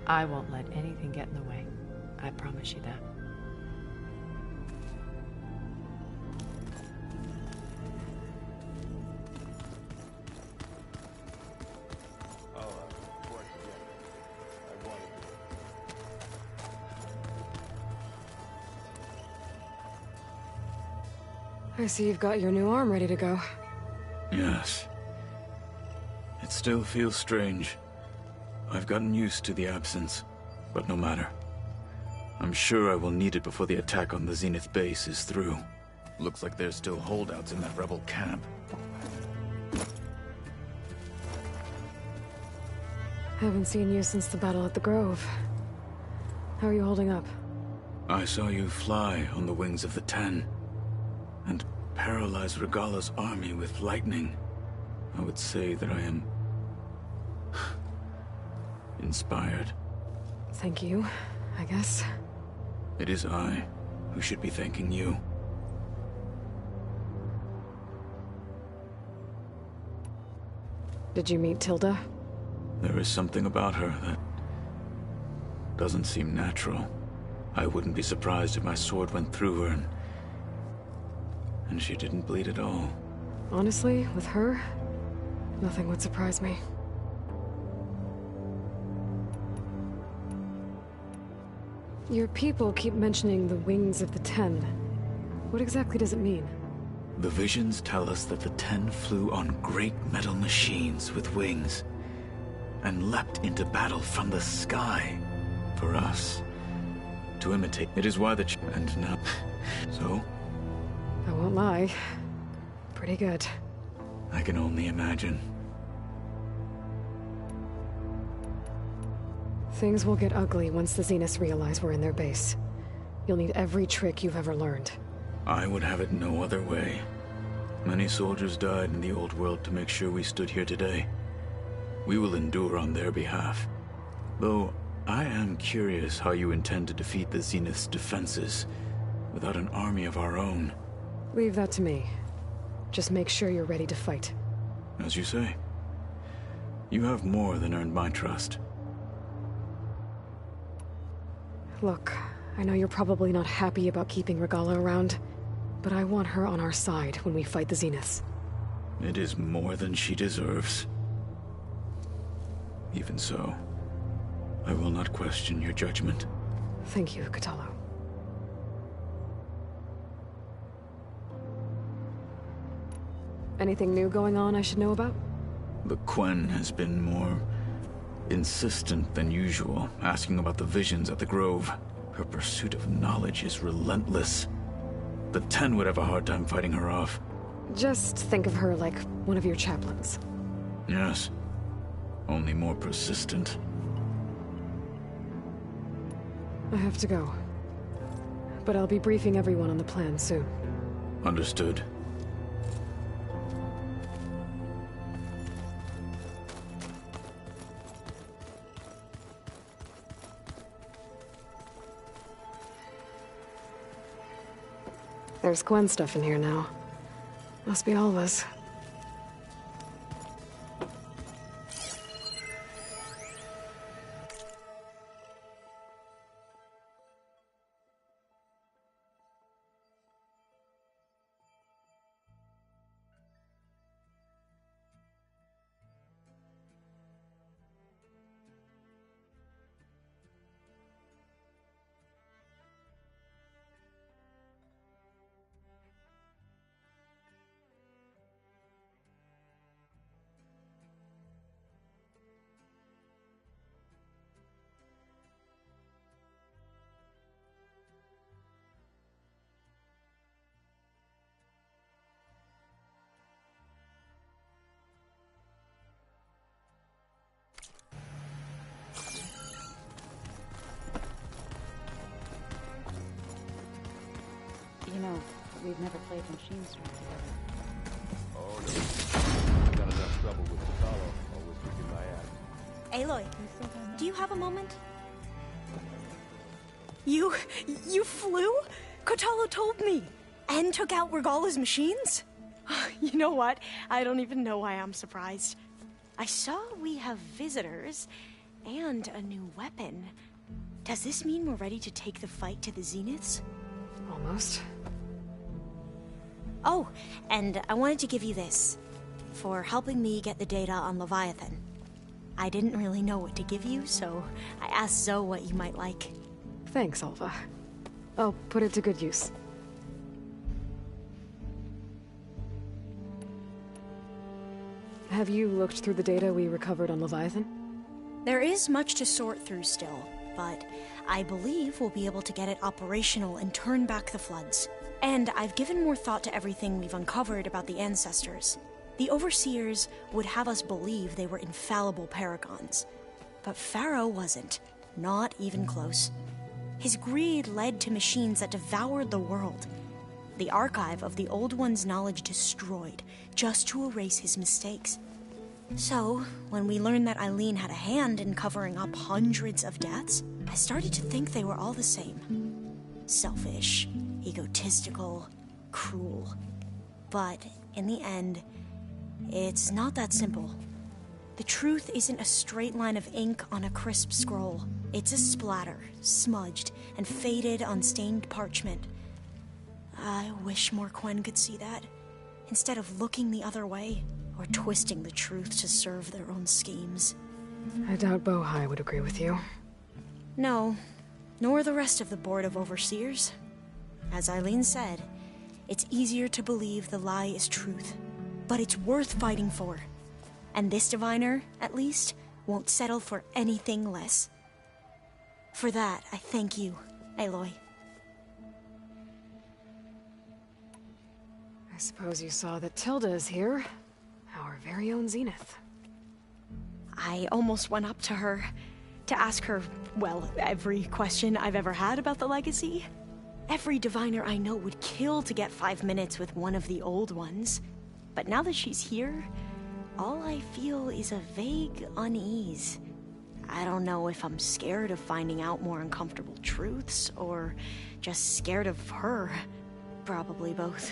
[SPEAKER 15] I won't let anything get in the way. I promise you that.
[SPEAKER 3] I see you've got your new arm ready to go.
[SPEAKER 16] Yes. It still feels strange. I've gotten used to the absence, but no matter. I'm sure I will need it before the attack on the Zenith base is through. Looks like there's still holdouts in that rebel camp.
[SPEAKER 3] Haven't seen you since the battle at the Grove. How are you holding up?
[SPEAKER 16] I saw you fly on the wings of the Ten, and paralyze Regala's army with lightning. I would say that I am inspired.
[SPEAKER 3] Thank you, I guess.
[SPEAKER 16] It is I who should be thanking you.
[SPEAKER 3] Did you meet Tilda?
[SPEAKER 16] There is something about her that doesn't seem natural. I wouldn't be surprised if my sword went through her and she didn't bleed at all.
[SPEAKER 3] Honestly, with her, nothing would surprise me. Your people keep mentioning the wings of the Ten. What exactly does it mean?
[SPEAKER 16] The visions tell us that the Ten flew on great metal machines with wings and leapt into battle from the sky for us to imitate. It is why and now. So?
[SPEAKER 3] I won't lie. Pretty good.
[SPEAKER 16] I can only imagine.
[SPEAKER 3] Things will get ugly once the Zeniths realize we're in their base. You'll need every trick you've ever learned.
[SPEAKER 16] I would have it no other way. Many soldiers died in the old world to make sure we stood here today. We will endure on their behalf. Though, I am curious how you intend to defeat the Zenith's defenses without an army of our own.
[SPEAKER 3] Leave that to me. Just make sure you're ready to fight.
[SPEAKER 16] As you say. You have more than earned my trust.
[SPEAKER 3] Look, I know you're probably not happy about keeping Regala around, but I want her on our side when we fight the Zeniths.
[SPEAKER 16] It is more than she deserves. Even so, I will not question your judgment.
[SPEAKER 3] Thank you, Kotallo. Anything new going on I should know about?
[SPEAKER 16] The Quen has been more insistent than usual, asking about the visions at the Grove. Her pursuit of knowledge is relentless. The Ten would have a hard time fighting her off.
[SPEAKER 3] Just think of her like one of your chaplains.
[SPEAKER 16] Yes. Only more persistent.
[SPEAKER 3] I have to go. But I'll be briefing everyone on the plan soon.
[SPEAKER 16] Understood.
[SPEAKER 3] There's Quen stuff in here now. Must be all of us.
[SPEAKER 17] You know, we've never played Machine Strike together.
[SPEAKER 18] Oh, no. Got enough trouble with Apollo, always kicking my ass.
[SPEAKER 9] Aloy, do you have a moment? You flew? Kotallo told me! And took out Regalla's machines? You know what? I don't even know why I'm surprised. I saw we have visitors and a new weapon. Does this mean we're ready to take the fight to the Zeniths?
[SPEAKER 3] Almost.
[SPEAKER 9] Oh, and I wanted to give you this for helping me get the data on Leviathan. I didn't really know what to give you, so I asked Zoe what you might like.
[SPEAKER 3] Thanks, Alva. I'll put it to good use. Have you looked through the data we recovered on Leviathan?
[SPEAKER 9] There is much to sort through still, but I believe we'll be able to get it operational and turn back the floods. And I've given more thought to everything we've uncovered about the ancestors. The Overseers would have us believe they were infallible paragons. But Pharaoh wasn't. Not even close. His greed led to machines that devoured the world. The archive of the Old One's knowledge destroyed, just to erase his mistakes. So, when we learned that Eileen had a hand in covering up hundreds of deaths, I started to think they were all the same. Selfish, egotistical, cruel. But, in the end, it's not that simple. The truth isn't a straight line of ink on a crisp scroll. It's a splatter, smudged, and faded on stained parchment. I wish more Quen could see that, instead of looking the other way, or twisting the truth to serve their own schemes.
[SPEAKER 3] I doubt Bohai would agree with you.
[SPEAKER 9] No, nor the rest of the Board of Overseers. As Eileen said, it's easier to believe the lie is truth, but it's worth fighting for. And this diviner, at least, won't settle for anything less. For that, I thank you, Aloy.
[SPEAKER 3] I suppose you saw that Tilda is here. Our very own Zenith.
[SPEAKER 9] I almost went up to her to ask her, well, every question I've ever had about the legacy. Every diviner I know would kill to get 5 minutes with one of the old ones. But now that she's here, all I feel is a vague unease. I don't know if I'm scared of finding out more uncomfortable truths, or just scared of her. Probably both.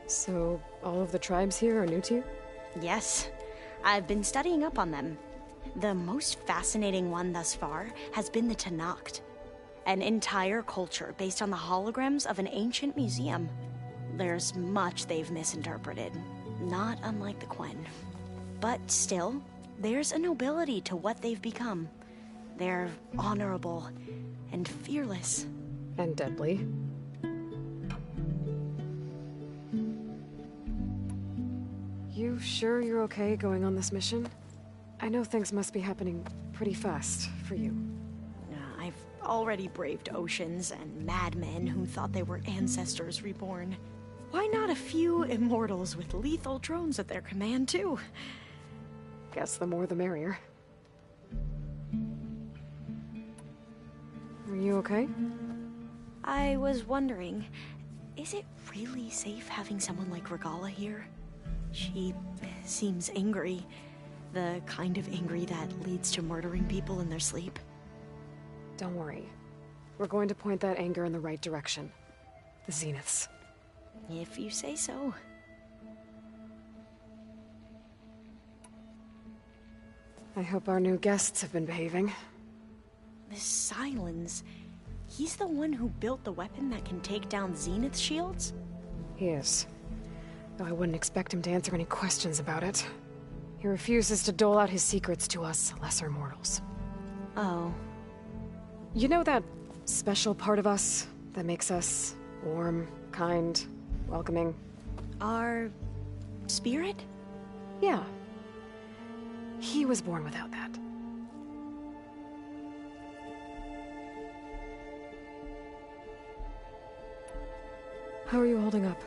[SPEAKER 3] So, all of the tribes here are new to you?
[SPEAKER 9] Yes. I've been studying up on them. The most fascinating one thus far has been the Tenakth. An entire culture based on the holograms of an ancient museum. There's much they've misinterpreted, not unlike the Quen. But still, there's a nobility to what they've become. They're honorable and fearless.
[SPEAKER 3] And deadly. You sure you're okay going on this mission? I know things must be happening pretty fast for you.
[SPEAKER 9] I've already braved oceans and madmen who thought they were ancestors reborn. Why not a few immortals with lethal drones at their command, too?
[SPEAKER 3] Guess the more the merrier. Are you okay?
[SPEAKER 9] I was wondering, is it really safe having someone like Regalla here? She seems angry. The kind of angry that leads to murdering people in their sleep.
[SPEAKER 3] Don't worry. We're going to point that anger in the right direction. The Zeniths.
[SPEAKER 9] If you say so.
[SPEAKER 3] I hope our new guests have been behaving.
[SPEAKER 9] This Sylens, he's the one who built the weapon that can take down Zenith shields?
[SPEAKER 3] He is. Though I wouldn't expect him to answer any questions about it. He refuses to dole out his secrets to us lesser mortals.
[SPEAKER 9] Oh.
[SPEAKER 3] You know that special part of us that makes us warm, kind, welcoming?
[SPEAKER 9] Our spirit?
[SPEAKER 3] Yeah. He was born without that. How are you holding up?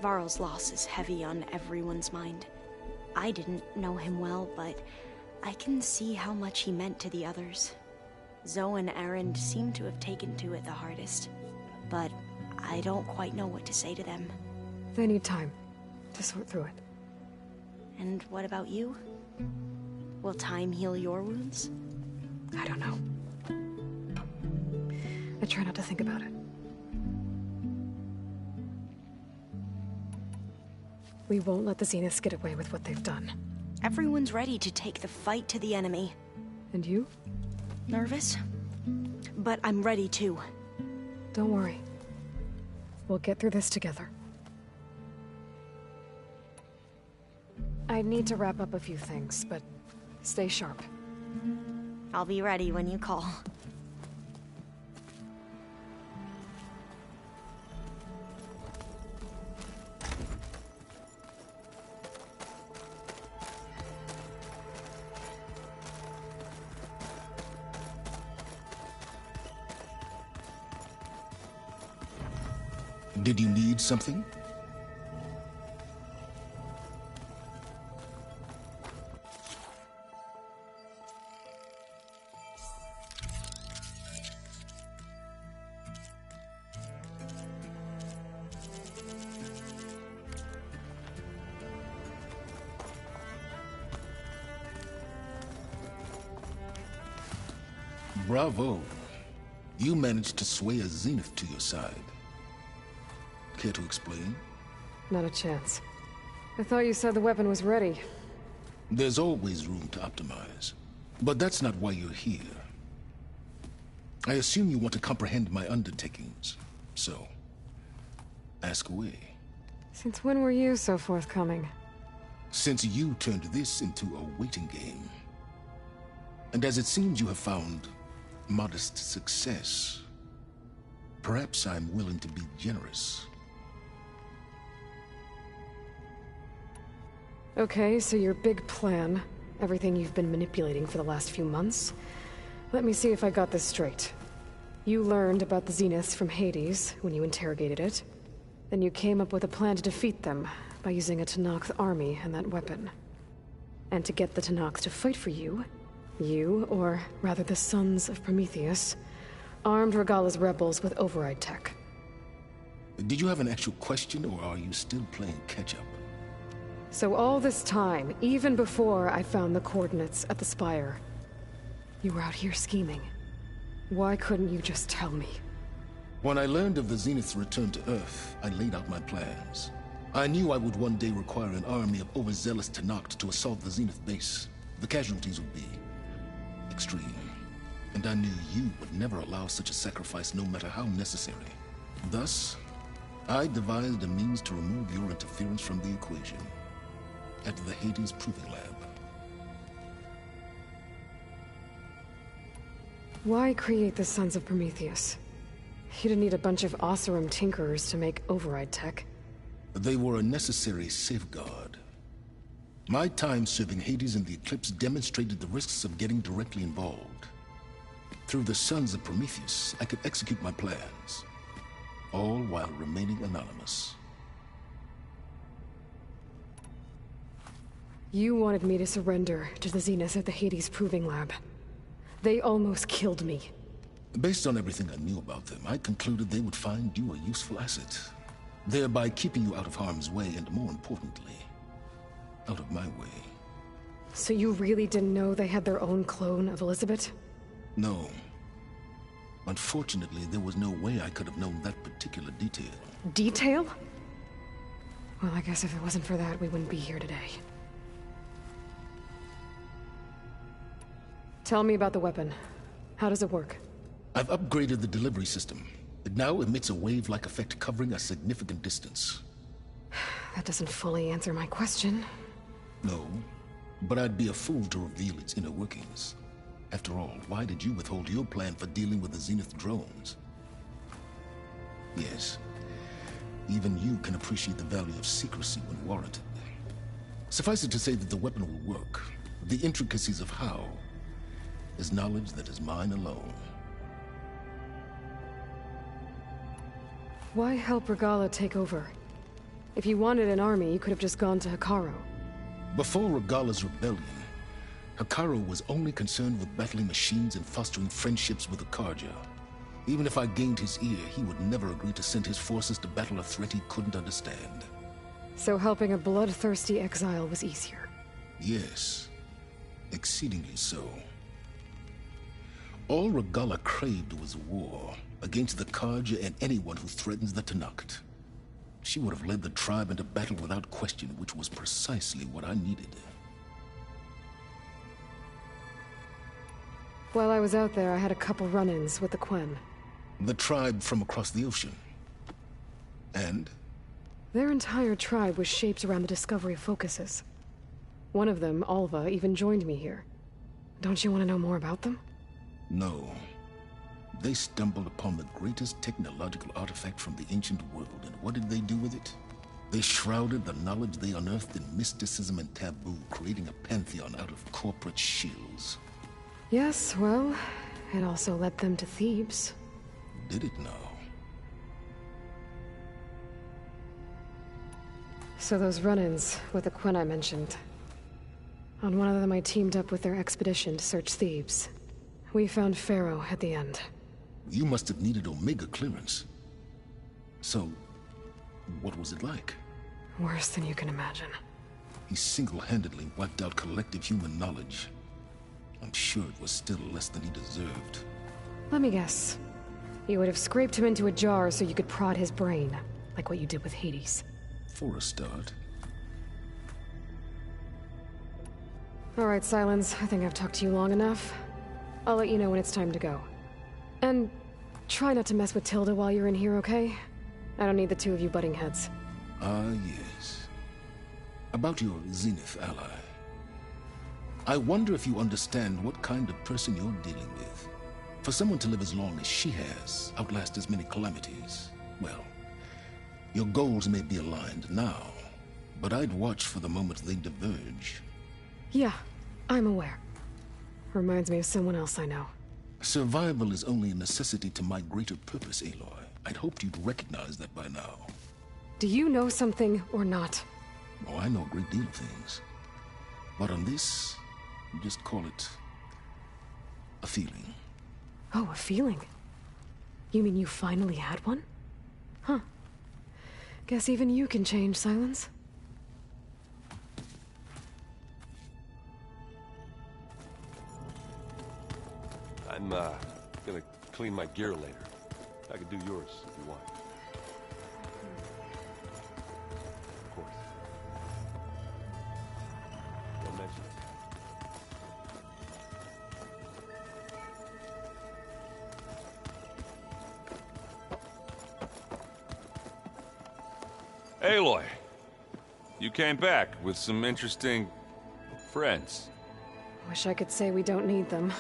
[SPEAKER 9] Varl's loss is heavy on everyone's mind. I didn't know him well, but I can see how much he meant to the others. Zoe and Aaron seem to have taken to it the hardest, but I don't quite know what to say to them.
[SPEAKER 3] They need time to sort through it.
[SPEAKER 9] And what about you? Will time heal your wounds?
[SPEAKER 3] I don't know. I try not to think about it. We won't let the Zeniths get away with what they've done.
[SPEAKER 9] Everyone's ready to take the fight to the enemy.
[SPEAKER 3] And you?
[SPEAKER 9] Nervous? But I'm ready too.
[SPEAKER 3] Don't worry. We'll get through this together. I need to wrap up a few things, but stay sharp.
[SPEAKER 9] I'll be ready when you call.
[SPEAKER 14] Did you need something? Bravo. You managed to sway a Zenith to your side. Care to explain?
[SPEAKER 3] Not a chance. I thought you said the weapon was ready.
[SPEAKER 14] There's always room to optimize. But that's not why you're here. I assume you want to comprehend my undertakings. So, ask away.
[SPEAKER 3] Since when were you so forthcoming?
[SPEAKER 14] Since you turned this into a waiting game. And as it seems you have found modest success, perhaps I'm willing to be generous.
[SPEAKER 3] Okay, so your big plan, everything you've been manipulating for the last few months. Let me see if I got this straight. You learned about the Zeniths from Hades when you interrogated it. Then you came up with a plan to defeat them by using a Tenakth army and that weapon. And to get the Tenakth to fight for you, or rather the Sons of Prometheus, armed Regalla's rebels with override tech.
[SPEAKER 14] Did you have an actual question, or are you still playing catch-up?
[SPEAKER 3] So all this time, even before I found the coordinates at the Spire, you were out here scheming. Why couldn't you just tell me?
[SPEAKER 14] When I learned of the Zenith's return to Earth, I laid out my plans. I knew I would one day require an army of overzealous Tenakth to assault the Zenith base. The casualties would be extreme. And I knew you would never allow such a sacrifice, no matter how necessary. Thus, I devised a means to remove your interference from the equation. At the Hades Proving Lab.
[SPEAKER 3] Why create the Sons of Prometheus? You didn't need a bunch of Oseram tinkerers to make override tech.
[SPEAKER 14] They were a necessary safeguard. My time serving Hades in the Eclipse demonstrated the risks of getting directly involved. Through the Sons of Prometheus, I could execute my plans, all while remaining anonymous.
[SPEAKER 3] You wanted me to surrender to the Zeniths at the Hades Proving Lab. They almost killed me.
[SPEAKER 14] Based on everything I knew about them, I concluded they would find you a useful asset, thereby keeping you out of harm's way and, more importantly, out of my way.
[SPEAKER 3] So you really didn't know they had their own clone of Elizabeth?
[SPEAKER 14] No. Unfortunately, there was no way I could have known that particular detail.
[SPEAKER 3] Detail? Well, I guess if it wasn't for that, we wouldn't be here today. Tell me about the weapon. How does it work?
[SPEAKER 14] I've upgraded the delivery system. It now emits a wave-like effect covering a significant distance.
[SPEAKER 3] That doesn't fully answer my question.
[SPEAKER 14] No, but I'd be a fool to reveal its inner workings. After all, why did you withhold your plan for dealing with the Zenith drones? Yes, even you can appreciate the value of secrecy when warranted. Suffice it to say that the weapon will work. The intricacies of how is knowledge that is mine alone.
[SPEAKER 3] Why help Regalla take over? If you wanted an army, you could have just gone to Hekarro.
[SPEAKER 14] Before Regalla's rebellion, Hekarro was only concerned with battling machines and fostering friendships with the Carja. Even if I gained his ear, he would never agree to send his forces to battle a threat he couldn't understand.
[SPEAKER 3] So helping a bloodthirsty exile was easier?
[SPEAKER 14] Yes. Exceedingly so. All Regalla craved was war, against the Carja and anyone who threatens the Tenakth. She would have led the tribe into battle without question, which was precisely what I needed.
[SPEAKER 3] While I was out there, I had a couple run-ins with the Quen.
[SPEAKER 14] The tribe from across the ocean. And?
[SPEAKER 3] Their entire tribe was shaped around the discovery of focuses. One of them, Alva, even joined me here. Don't you want to know more about them?
[SPEAKER 14] No. They stumbled upon the greatest technological artifact from the ancient world, and what did they do with it? They shrouded the knowledge they unearthed in mysticism and taboo, creating a pantheon out of corporate shills.
[SPEAKER 3] Yes, well, it also led them to Thebes.
[SPEAKER 14] Did it now?
[SPEAKER 3] So those run-ins with the Quen I mentioned. On one of them I teamed up with their expedition to search Thebes. We found Pharaoh at the end.
[SPEAKER 14] You must have needed Omega clearance. So, what was it like?
[SPEAKER 3] Worse than you can imagine.
[SPEAKER 14] He single-handedly wiped out collective human knowledge. I'm sure it was still less than he deserved.
[SPEAKER 3] Let me guess. You would have scraped him into a jar so you could prod his brain, like what you did with Hades.
[SPEAKER 14] For a start.
[SPEAKER 3] All right, Silence. I think I've talked to you long enough. I'll let you know when it's time to go. And try not to mess with Tilda while you're in here, okay? I don't need the two of you butting heads.
[SPEAKER 14] Ah, yes. About your Zenith ally. I wonder if you understand what kind of person you're dealing with. For someone to live as long as she has, outlast as many calamities, well, your goals may be aligned now, but I'd watch for the moment they diverge.
[SPEAKER 3] Yeah, I'm aware. Reminds me of someone else I know.
[SPEAKER 14] Survival is only a necessity to my greater purpose, Aloy. I'd hoped you'd recognize that by now.
[SPEAKER 3] Do you know something or not?
[SPEAKER 14] Oh, I know a great deal of things. But on this, you just call it a feeling.
[SPEAKER 3] Oh, a feeling? You mean you finally had one? Huh. Guess even you can change, Silence.
[SPEAKER 18] I'm gonna clean my gear later. I can do yours if you want. Of course. Don't mention it.
[SPEAKER 13] Aloy, you came back with some interesting friends.
[SPEAKER 3] Wish I could say we don't need them.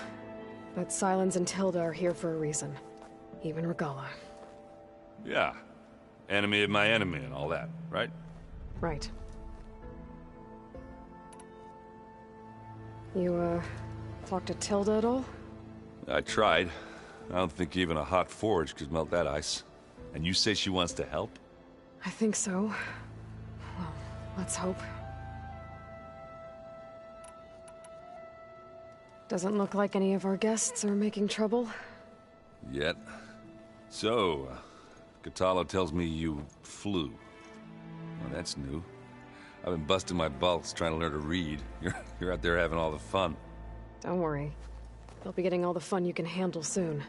[SPEAKER 3] But Silence and Tilda are here for a reason. Even Regalla.
[SPEAKER 13] Yeah. Enemy of my enemy and all that, right?
[SPEAKER 3] Right. You, talked to Tilda at all?
[SPEAKER 13] I tried. I don't think even a hot forge could melt that ice. And you say she wants to help?
[SPEAKER 3] I think so. Well, let's hope. Doesn't look like any of our guests are making trouble.
[SPEAKER 13] Yet. So, Kotallo tells me you flew. Well, that's new. I've been busting my balls trying to learn to read. You're out there having all the fun.
[SPEAKER 3] Don't worry. You'll be getting all the fun you can handle soon.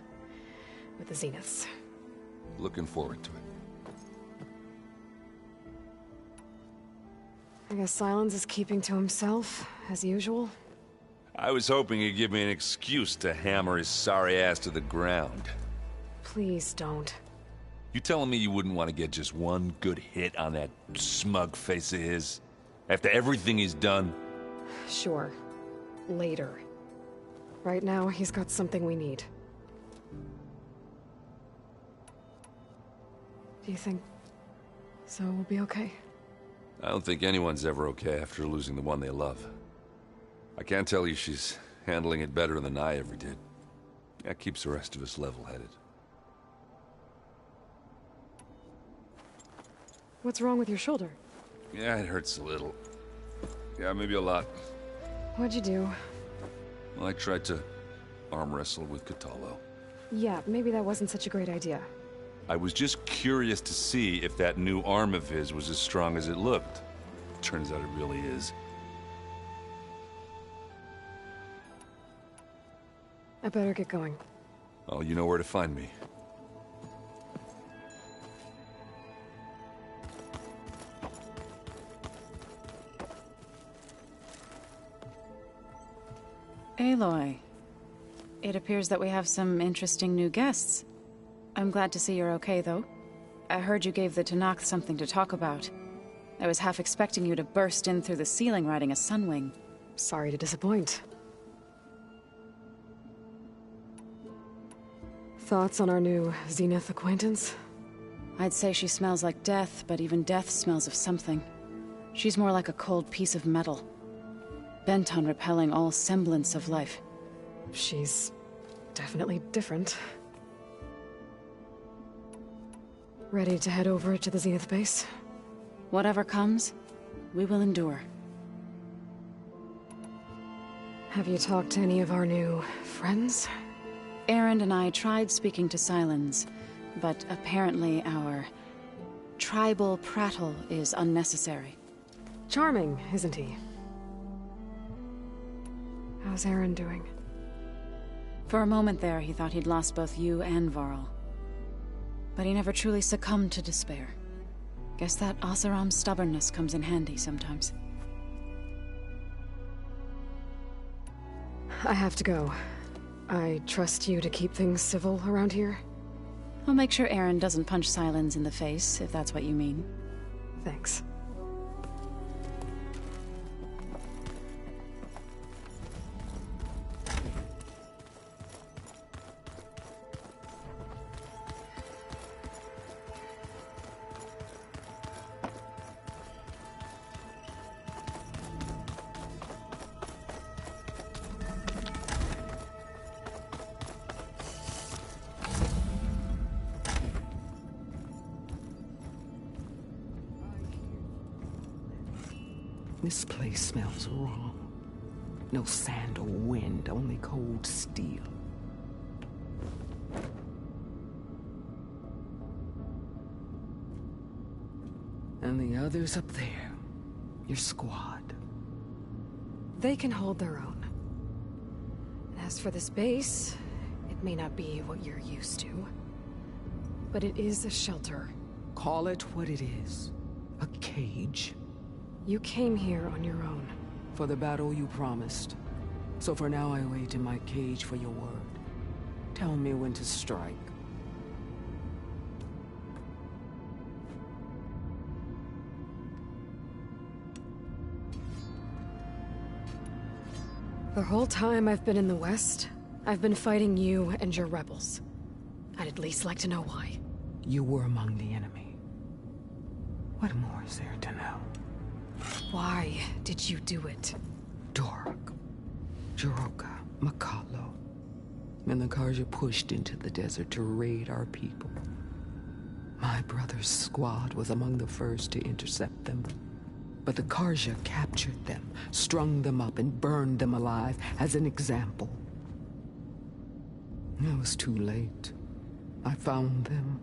[SPEAKER 3] With the Zeniths.
[SPEAKER 13] Looking forward to it.
[SPEAKER 3] I guess Silence is keeping to himself, as usual.
[SPEAKER 13] I was hoping he'd give me an excuse to hammer his sorry ass to the ground.
[SPEAKER 3] Please don't.
[SPEAKER 13] You telling me you wouldn't want to get just one good hit on that smug face of his? After everything he's done?
[SPEAKER 3] Sure. Later. Right now, he's got something we need. Do you think Zoe will be okay?
[SPEAKER 13] I don't think anyone's ever okay after losing the one they love. I can't tell you she's handling it better than I ever did. That keeps the rest of us level-headed.
[SPEAKER 3] What's wrong with your shoulder?
[SPEAKER 13] Yeah, it hurts a little. Yeah, maybe a lot.
[SPEAKER 3] What'd you do?
[SPEAKER 13] Well, I tried to arm wrestle with Kotallo.
[SPEAKER 3] Yeah, maybe that wasn't such a great idea.
[SPEAKER 13] I was just curious to see if that new arm of his was as strong as it looked. Turns out it really is.
[SPEAKER 3] I better get going.
[SPEAKER 13] Oh, you know where to find me.
[SPEAKER 17] Aloy, it appears that we have some interesting new guests. I'm glad to see you're okay, though. I heard you gave the Tenakth something to talk about. I was half expecting you to burst in through the ceiling riding a Sunwing.
[SPEAKER 3] Sorry to disappoint. Thoughts on our new Zenith acquaintance?
[SPEAKER 17] I'd say she smells like death, but even death smells of something. She's more like a cold piece of metal, bent on repelling all semblance of life.
[SPEAKER 3] She's definitely different. Ready to head over to the Zenith base?
[SPEAKER 17] Whatever comes, we will endure.
[SPEAKER 3] Have you talked to any of our new friends?
[SPEAKER 17] Erend and I tried speaking to Sylens, but apparently our tribal prattle is unnecessary.
[SPEAKER 3] Charming, isn't he? How's Erend doing?
[SPEAKER 17] For a moment there, he thought he'd lost both you and Varl. But he never truly succumbed to despair. Guess that Oseram's stubbornness comes in handy sometimes.
[SPEAKER 3] I have to go. I trust you to keep things civil around here?
[SPEAKER 17] I'll make sure Erend doesn't punch Sylens in the face, if that's what you mean.
[SPEAKER 3] Thanks.
[SPEAKER 19] This place smells wrong. No sand or wind, only cold steel. And the others up there, your squad.
[SPEAKER 3] They can hold their own. As for this base, it may not be what you're used to, but it is a shelter.
[SPEAKER 19] Call it what it is. A cage.
[SPEAKER 3] You came here on your own.
[SPEAKER 19] For the battle you promised. So for now I wait in my cage for your word. Tell me when to strike.
[SPEAKER 3] The whole time I've been in the West, I've been fighting you and your rebels. I'd at least like to know why.
[SPEAKER 19] You were among the enemy. What more is there to know?
[SPEAKER 3] Why did you do it?
[SPEAKER 19] Dork, Jiroka, Makalo, and the Carja pushed into the desert to raid our people. My brother's squad was among the first to intercept them. But the Carja captured them, strung them up, and burned them alive as an example. It was too late. I found them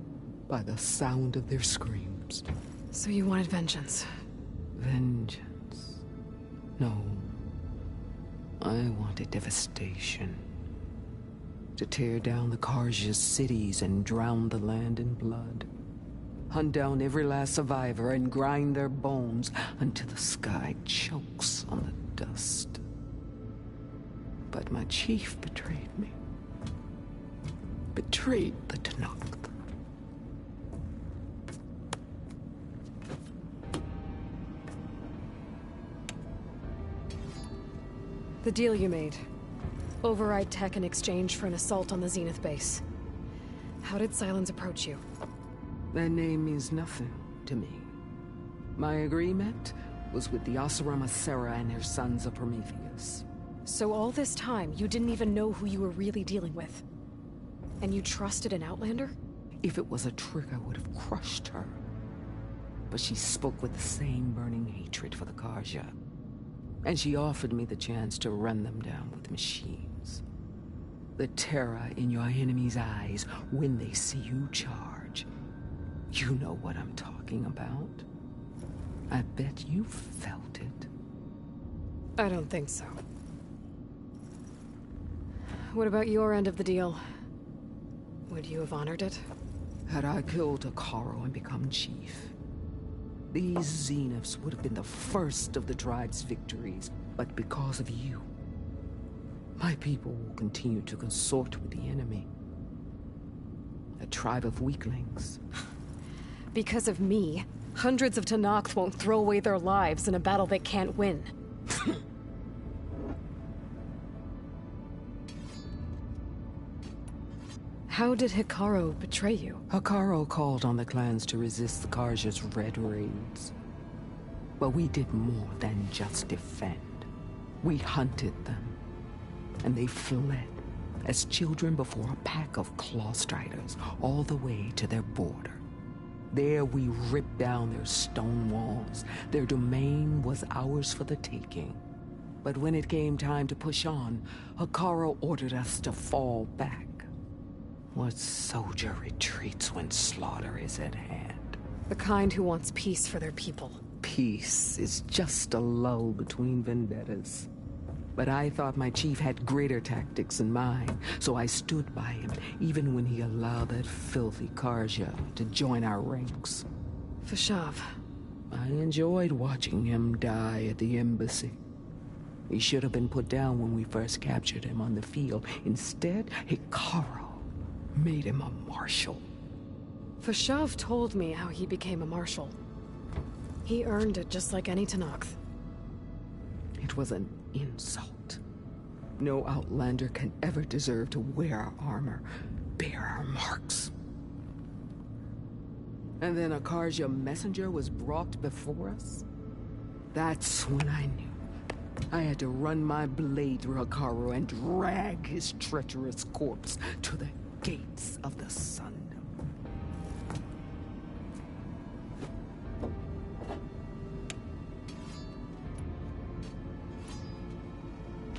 [SPEAKER 19] by the sound of their screams.
[SPEAKER 3] So you wanted vengeance?
[SPEAKER 19] Vengeance? No. I wanted devastation. To tear down the Carja's cities and drown the land in blood. Hunt down every last survivor and grind their bones until the sky chokes on the dust. But my chief betrayed me. Betrayed the Tenakth.
[SPEAKER 3] The deal you made. Override tech in exchange for an assault on the Zenith base. How did Sylens approach you?
[SPEAKER 19] That name means nothing to me. My agreement was with the Oseram Asera and her sons of Prometheus.
[SPEAKER 3] So all this time, you didn't even know who you were really dealing with? And you trusted an Outlander?
[SPEAKER 19] If it was a trick, I would have crushed her. But she spoke with the same burning hatred for the Carja. And she offered me the chance to run them down with machines. The terror in your enemy's eyes when they see you charge. You know what I'm talking about. I bet you felt it.
[SPEAKER 3] I don't think so. What about your end of the deal? Would you have honored it?
[SPEAKER 19] Had I killed Hekarro and become chief, these Zeniths would have been the first of the tribe's victories. But because of you, my people will continue to consort with the enemy. A tribe of weaklings.
[SPEAKER 3] Because of me, hundreds of Tenakth won't throw away their lives in a battle they can't win. How did Hekarro betray you?
[SPEAKER 19] Hekarro called on the clans to resist the Carja's red raids. But we did more than just defend. We hunted them, and they fled as children before a pack of Clawstriders all the way to their border. There we ripped down their stone walls. Their domain was ours for the taking. But when it came time to push on, Hekarro ordered us to fall back. What soldier retreats when slaughter is at hand?
[SPEAKER 3] The kind who wants peace for their people.
[SPEAKER 19] Peace is just a lull between vendettas. But I thought my chief had greater tactics in mind, so I stood by him, even when he allowed that filthy Carja to join our ranks.
[SPEAKER 3] Fashav.
[SPEAKER 19] I enjoyed watching him die at the embassy. He should have been put down when we first captured him on the field. Instead, Hekarro made him a marshal.
[SPEAKER 3] Fashav told me how he became a marshal. He earned it just like any Tenakth.
[SPEAKER 19] It was an insult. No Outlander can ever deserve to wear our armor, bear our marks. And then a Carja messenger was brought before us? That's when I knew. I had to run my blade through Hekarro and drag his treacherous corpse to the gates of the Sundom.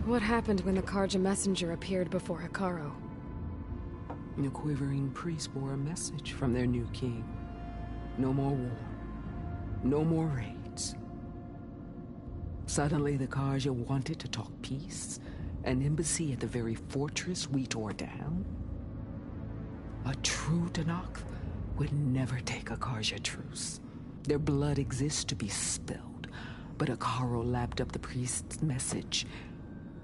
[SPEAKER 3] What happened when the Carja messenger appeared before Hekarro?
[SPEAKER 19] The quivering priest bore a message from their new king. No more war. No more raids. Suddenly the Carja wanted to talk peace. An embassy at the very fortress we tore down? A true Tenakth would never take a Carja truce. Their blood exists to be spilled. But Hekarro lapped up the priest's message.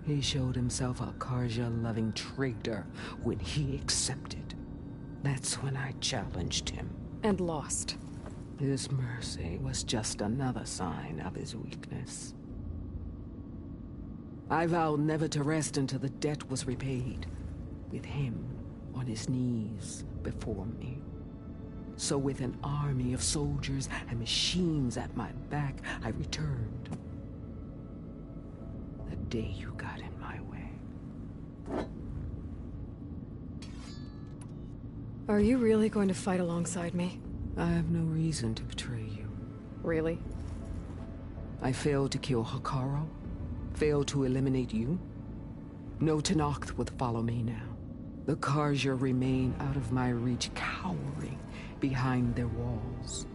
[SPEAKER 19] He showed himself a Carja-loving traitor when he accepted. That's when I challenged him.
[SPEAKER 3] And lost.
[SPEAKER 19] His mercy was just another sign of his weakness. I vowed never to rest until the debt was repaid, with him on his knees before me. So with an army of soldiers and machines at my back, I returned. The day you got in my way.
[SPEAKER 3] Are you really going to fight alongside me?
[SPEAKER 19] I have no reason to betray you.
[SPEAKER 3] Really?
[SPEAKER 19] I failed to kill Hekarro, failed to eliminate you. No Tenakth would follow me now. The Carja remain out of my reach, cowering behind their walls.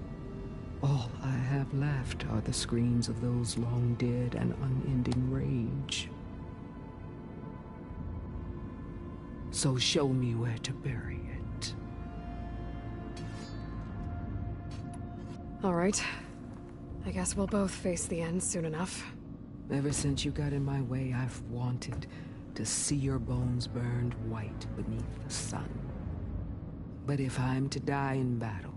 [SPEAKER 19] All I have left are the screams of those long dead and unending rage. So show me where to bury it.
[SPEAKER 3] All right. I guess we'll both face the end soon enough.
[SPEAKER 19] Ever since you got in my way, I've wanted to see your bones burned white beneath the sun. But if I'm to die in battle,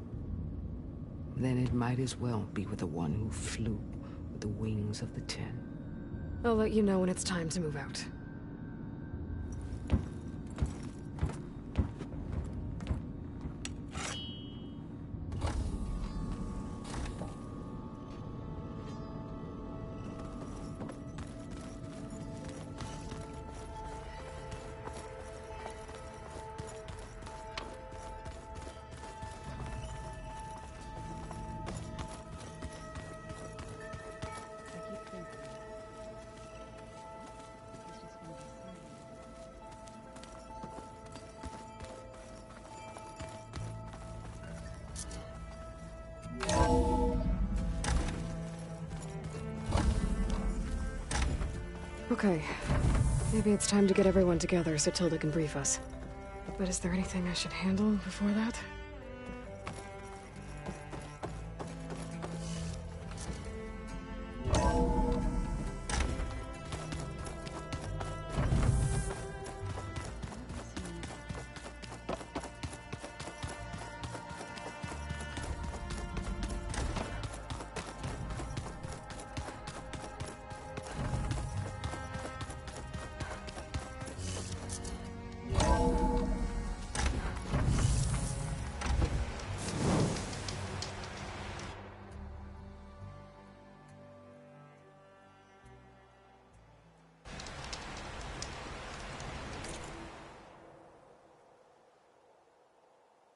[SPEAKER 19] then it might as well be with the one who flew with the wings of the Ten.
[SPEAKER 3] I'll let you know when it's time to move out. Okay. Maybe it's time to get everyone together so Tilda can brief us. But is there anything I should handle before that?